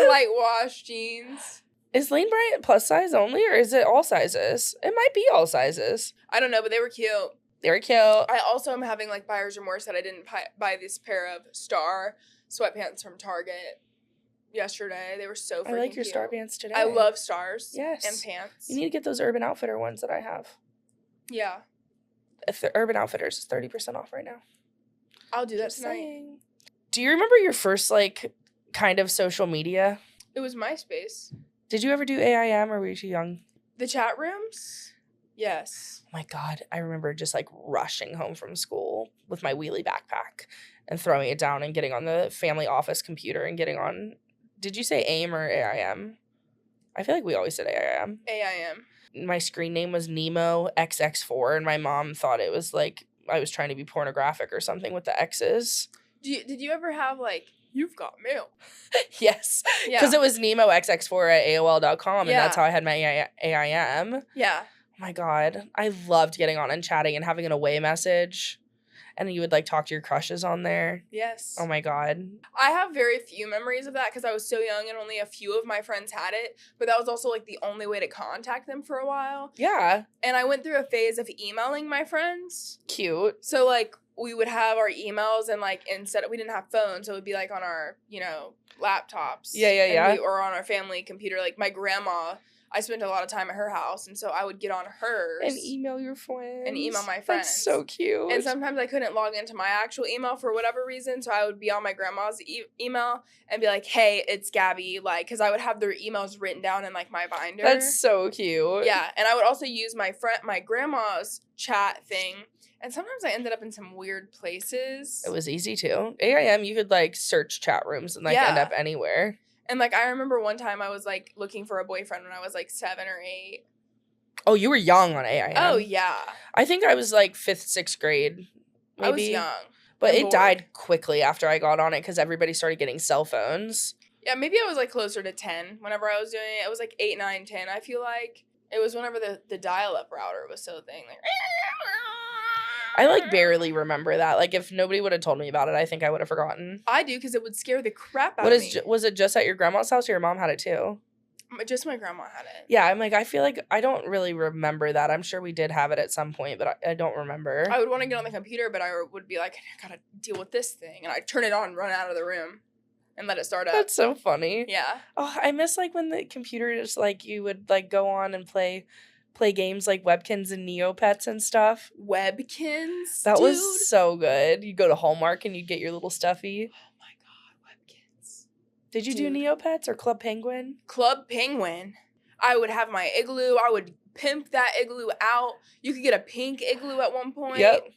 Light wash jeans. Is Lane Bryant plus size only, or is it all sizes? It might be all sizes. I don't know, but they were cute. They were cute. I also am having like buyer's remorse that I didn't buy this pair of Star sweatpants from Target yesterday. They were so freaking I like your cute. Star pants today. I love Stars. Yes. And pants. You need to get those Urban Outfitter ones that I have. Yeah. If the Urban Outfitters is 30% off right now. I'll do that Just tonight. saying. Do you remember your first like kind of social media? It was MySpace. Did you ever do AIM, or were you too young? The chat rooms? Yes. Oh my God, I remember just like rushing home from school with my wheelie backpack and throwing it down and getting on the family office computer and getting on. Did you say AIM or AIM? I feel like we always said AIM. AIM. My screen name was Nemo XX4, and my mom thought it was like I was trying to be pornographic or something with the X's. Did you ever have like, you've got mail? Yes, Yeah. because it was Nemo XX4 at AOL.com, and Yeah. that's how I had my AIM. Yeah. Oh my God, I loved getting on and chatting and having an away message, and you would like talk to your crushes on there. Yes. Oh my God. I have very few memories of that because I was so young and only a few of my friends had it. But that was also like the only way to contact them for a while. Yeah. And I went through a phase of emailing my friends. Cute. So like we would have our emails and like instead we didn't have phones, so it would be like on our, laptops. Yeah. Or on our family computer. Like my grandma, I spent a lot of time at her house, and so I would get on hers. And email your friends. And email my friends. That's so cute. And sometimes I couldn't log into my actual email for whatever reason, so I would be on my grandma's email and be like, "Hey, it's Gabbie," like, because I would have their emails written down in like my binder. That's so cute. Yeah, and I would also use my grandma's chat thing, and sometimes I ended up in some weird places. It was easy too. AIM, you could like search chat rooms and like end Yeah. up anywhere. And like I remember one time I was like looking for a boyfriend when I was like 7 or 8. Oh, you were young on AIM. Oh yeah, I think I was like 5th, 6th grade. Maybe. I was young. But and it bored. died quickly after I got on it because everybody started getting cell phones. Yeah, maybe I was like closer to 10 whenever I was doing it. It was like 8, 9, 10. I feel like it was whenever the dial-up router was so thing. Like, I like barely remember that. Like if nobody would have told me about it, I think I would have forgotten. I do because it would scare the crap out of me. Was it just at your grandma's house, or your mom had it too? Just my grandma had it. Yeah, I'm like, I feel like I don't really remember that. I'm sure we did have it at some point, but I don't remember. I would want to get on the computer, but I would be like, I gotta deal with this thing. And I'd turn it on, run out of the room, and let it start up. That's so funny. Yeah. Oh, I miss like when the computer just like you would like go on and play games like Webkins and Neopets and stuff. Webkins? That dude. was so good. You'd go to Hallmark and you'd get your little stuffy. Oh my god, Did you do Dude. Neopets or Club Penguin? Club Penguin. I would have my igloo. I would pimp that igloo out. You could get a pink igloo at one point. Yep.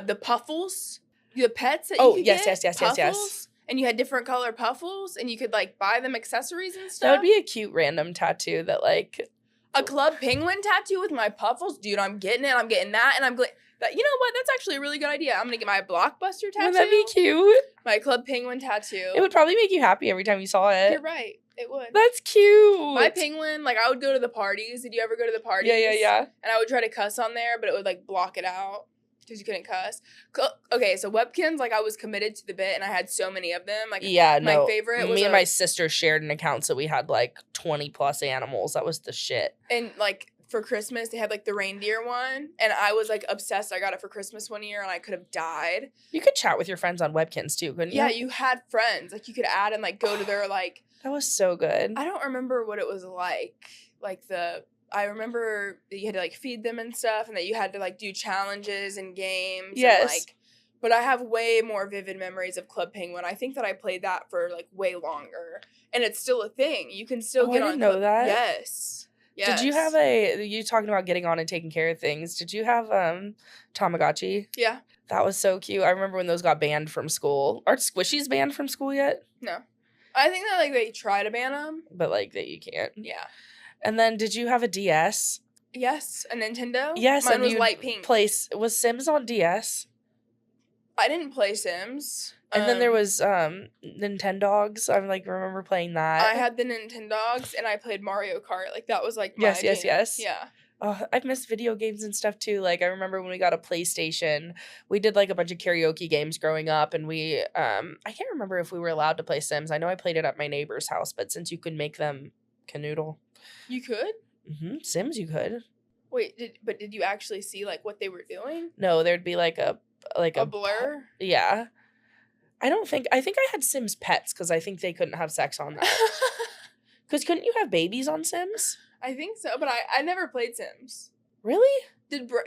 The puffles. The pets that you Oh, could yes, get. yes. Puffles. And you had different color puffles, and you could, like, buy them accessories and stuff. That would be a cute random tattoo that, like... A Club Penguin tattoo with my puffles? Dude, I'm getting it. I'm getting that, and I'm glad... You know what? That's actually a really good idea. I'm going to get my Blockbuster tattoo. Wouldn't that be cute? My Club Penguin tattoo. It would probably make you happy every time you saw it. You're right. It would. That's cute. My penguin, like, I would go to the parties. Did you ever go to the parties? Yeah. And I would try to cuss on there, but it would, like, block it out because you couldn't cuss. Okay, so Webkins, like, I was committed to the bit, and I had so many of them. Like, yeah, my no. favorite was me and my sister shared an account, so we had, like, 20 plus animals. That was the shit. And, like, for Christmas, they had, like, the reindeer one, and I was, like, obsessed. I got it for Christmas one year, and I could have died. You could chat with your friends on Webkins, too, couldn't you? Yeah, you had friends. Like, you could add and, like, go to their, like... That was so good. I don't remember what it was like. I remember that you had to, like, feed them and stuff, and that you had to, like, do challenges and games. Yes. And, like, but I have way more vivid memories of Club Penguin. I think that I played that for, like, way longer. And it's still a thing. You can still get I on. didn't know that. Yes. Did you have you talking about getting on and taking care of things, did you have Tamagotchi? Yeah. That was so cute. I remember when those got banned from school. Aren't squishies banned from school yet? No. I think that, like, they try to ban them. But, like, that you can't. Yeah. And then did you have a DS? Yes. A Nintendo? Yes. Mine was light pink. Was Sims on DS? I didn't play Sims. And then there was Nintendogs. I like remember playing that. I had the Nintendogs, and I played Mario Kart. Like, that was, like, my jam. Yes. Yeah. I've missed video games and stuff too. Like, I remember when we got a PlayStation, we did like a bunch of karaoke games growing up, and we I can't remember if we were allowed to play Sims. I know I played it at my neighbor's house, but since you could make them canoodle. You could? Mm-hmm. Sims you could. Wait, did you actually see, like, what they were doing? No, there'd be like a blur? Yeah. I think I had Sims Pets because I think they couldn't have sex on that. Because couldn't you have babies on Sims? I think so, but I never played Sims. Really?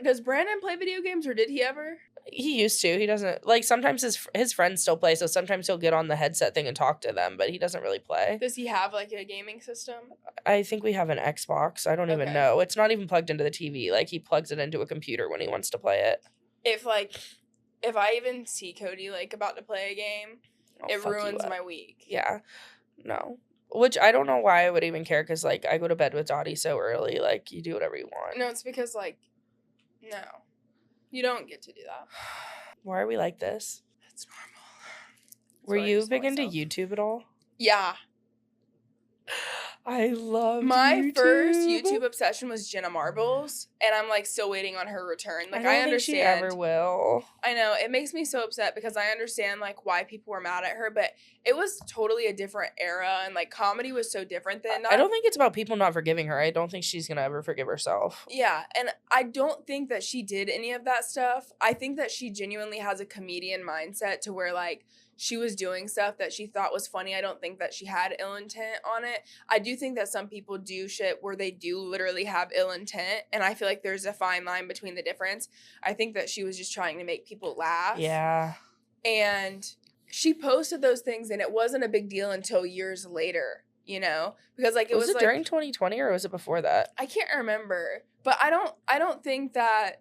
Does Brandon play video games, or did he ever? He used to. He doesn't, like, sometimes his friends still play, so sometimes he'll get on the headset thing and talk to them, but he doesn't really play. Does he have, like, a gaming system? I think we have an Xbox. I don't even know. It's not even plugged into the TV. Like, he plugs it into a computer when he wants to play it. If I even see Cody, like, about to play a game, it ruins my week. Yeah. No. Which I don't know why I would even care, because, like, I go to bed with Dottie so early. Like, you do whatever you want. No, it's because, like, no. You don't get to do that. Why are we like this? That's normal. Were you big into YouTube at all? Yeah. I love my first YouTube obsession was Jenna Marbles, and I'm, like, still waiting on her return. Like, I understand. Think she ever will. I know, it makes me so upset because I understand, like, why people were mad at her, but it was totally a different era, and, like, comedy was so different then. I don't think it's about people not forgiving her. I don't think she's gonna ever forgive herself. Yeah, and I don't think that she did any of that stuff. I think that she genuinely has a comedian mindset to where, like, she was doing stuff that she thought was funny. I don't think that she had ill intent on it. I do think that some people do shit where they do literally have ill intent, and I feel like there's a fine line between the difference. I think that she was just trying to make people laugh. Yeah. And she posted those things, and it wasn't a big deal until years later, you know? Because, like, was it like, during 2020 or was it before that? I can't remember. But I don't think that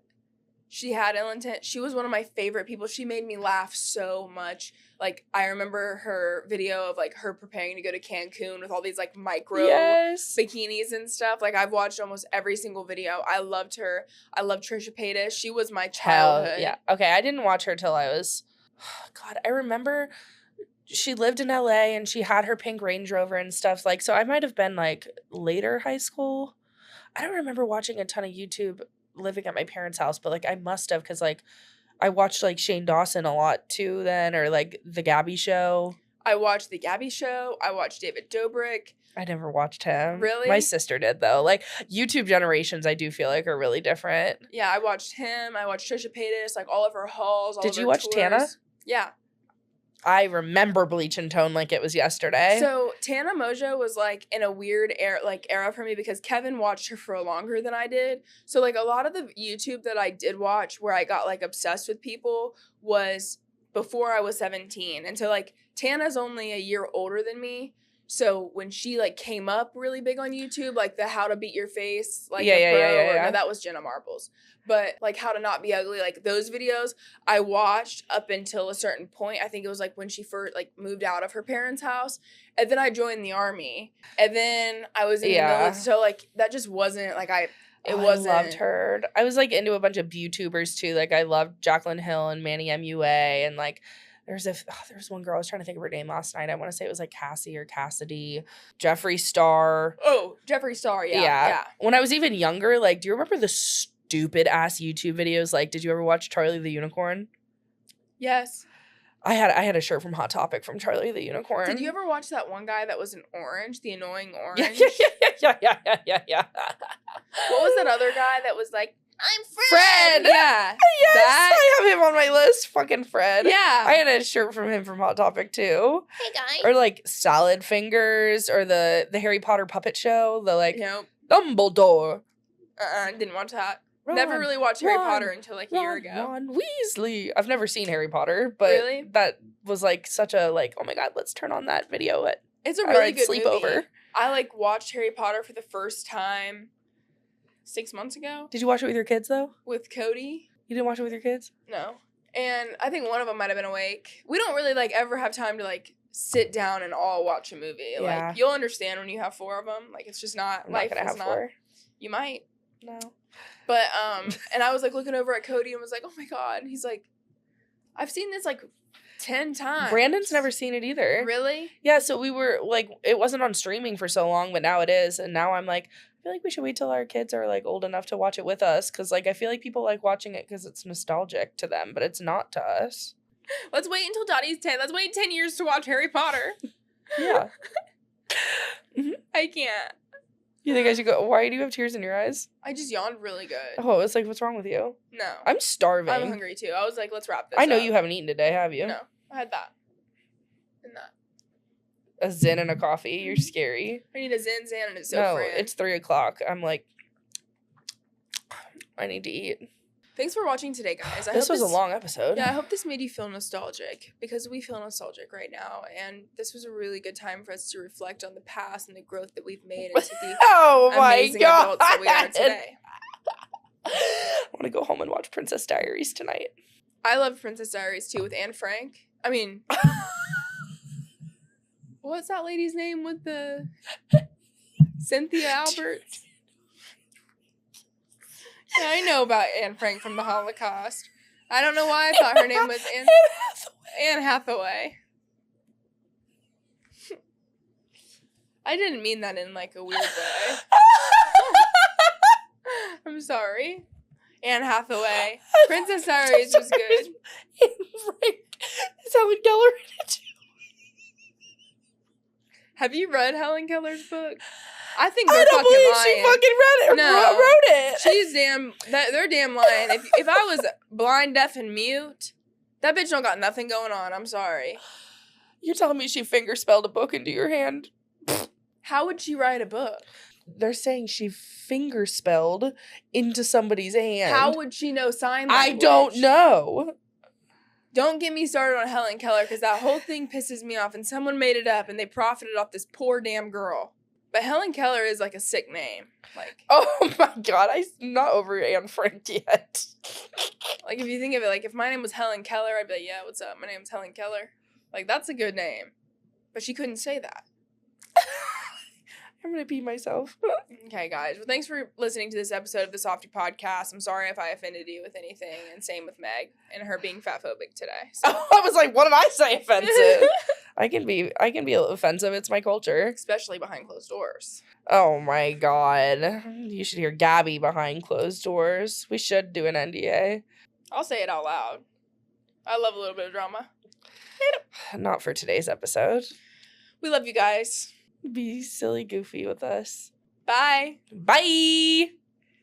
she had ill intent. She was one of my favorite people. She made me laugh so much. Like, I remember her video of, like, her preparing to go to Cancun with all these, like, micro bikinis and stuff. Like, I've watched almost every single video. I loved her. I loved Trisha Paytas. She was my childhood. Yeah. Okay, I didn't watch her till I was... God, I remember she lived in LA and she had her pink Range Rover and stuff. Like, so I might have been, like, later high school. I don't remember watching a ton of YouTube living at my parents' house, but, like, I must have, because, like, I watched, like, Shane Dawson a lot too then, or, like, The Gabbie Show. I watched The Gabbie Show. I watched David Dobrik. I never watched him. Really? My sister did, though. Like, YouTube generations, I do feel like, are really different. Yeah, I watched him. I watched Trisha Paytas, like, all of her hauls, all Did of you her watch tours. Tana? Yeah. I remember Bleach and Tone like it was yesterday. So Tana Mojo was, like, in a weird era for me because Kevin watched her for longer than I did. So, like, a lot of the YouTube that I did watch where I got, like, obsessed with people was before I was 17. And so, like, Tana's only a year older than me. So when she, like, came up really big on YouTube, like, the How to Beat Your Face, like, no, that was Jenna Marbles. But, like, How to Not Be Ugly, like, those videos I watched up until a certain point. I think it was, like, when she first, like, moved out of her parents' house. And then I joined the Army. And then I was in the military. So, like, that just wasn't, like, I loved her. I was, like, into a bunch of YouTubers, too. Like, I loved Jaclyn Hill and Manny MUA. And, like, there was one girl, I was trying to think of her name last night. I want to say it was, like, Cassie or Cassidy. Jeffree Star. Oh, Jeffree Star, yeah. When I was even younger, like, do you remember the stupid-ass YouTube videos? Like, did you ever watch Charlie the Unicorn? Yes. I had a shirt from Hot Topic from Charlie the Unicorn. Did you ever watch that one guy that was an orange, the annoying orange? Yeah. What was that other guy that was like, I'm Fred? Yeah. Yes, I have him on my list. Fucking Fred. Yeah. I had a shirt from him from Hot Topic too. Hey guys. Or like Salad Fingers, or the Harry Potter puppet show. The like Dumbledore. Didn't watch that. Never really watched Harry Potter until like a year ago. Ron Weasley. I've never seen Harry Potter, but really? That was like such a like, oh my god, let's turn on that video at it's a really good sleepover. Movie. I like watched Harry Potter for the first time 6 months ago. Did you watch it with your kids though? With Cody. You didn't watch it with your kids? No. And I think one of them might have been awake. We don't really like ever have time to like sit down and all watch a movie. Yeah. Like you'll understand when you have 4 of them. Like it's just not. I'm not gonna have 4. You might. No. But and I was like looking over at Cody and was like, oh my god. And he's like, I've seen this like 10 times. Brandon's never seen it either. Really? Yeah, so we were like, it wasn't on streaming for so long, but now it is. And now I'm like, I feel like we should wait till our kids are like old enough to watch it with us. Cause like, I feel like people like watching it because it's nostalgic to them, but it's not to us. Let's wait until Dottie's 10. Let's wait 10 years to watch Harry Potter. Yeah. I can't. You think I should go? Why do you have tears in your eyes? I just yawned really good. Oh, it's like, what's wrong with you? No. I'm starving. I'm hungry too. I was like, let's wrap this I know up. you haven't eaten today, have you? No. I had that. And that. A Zin and a coffee. You're scary. I need a Zan, and it's so No, Fran. it's 3:00. I'm like, I need to eat. Thanks for watching today, guys. This was a long episode. Yeah, I hope this made you feel nostalgic because we feel nostalgic right now. And this was a really good time for us to reflect on the past and the growth that we've made into the amazing adults that we are today. I want to go home and watch Princess Diaries tonight. I love Princess Diaries too with Anne Frank. I mean, what's that lady's name with the Cynthia Albert? Yeah, I know about Anne Frank from the Holocaust. I don't know why I thought her name was Anne Hathaway. I didn't mean that in like a weird way. I'm sorry. Anne Hathaway. Princess Diaries was good. Anne Frank. Is Helen Keller in it too? Have you read Helen Keller's book? I think they're I don't fucking believe lying. she fucking read it. No. Wrote it. She's they're damn lying. If I was blind, deaf, and mute, that bitch don't got nothing going on. I'm sorry. You're telling me she finger spelled a book into your hand? How would she write a book? They're saying she finger spelled into somebody's hand. How would she know sign language? I don't know. Don't get me started on Helen Keller because that whole thing pisses me off and someone made it up and they profited off this poor damn girl. But Helen Keller is like a sick name. Like, oh my god, I'm not over Anne Frank yet. Like if you think of it, like if my name was Helen Keller, I'd be like, yeah, what's up? My name's Helen Keller. Like that's a good name. But she couldn't say that. I'm gonna pee myself. Okay, guys. Well, thanks for listening to this episode of the Softy Podcast. I'm sorry if I offended you with anything, and same with Meg and her being fatphobic today. So. I was like, what did I say offensive? I can be offensive. It's my culture, especially behind closed doors. Oh my god, you should hear Gabbie behind closed doors. We should do an NDA. I'll say it out loud. I love a little bit of drama. Not for today's episode. We love you guys. Be silly goofy with us. Bye. Bye.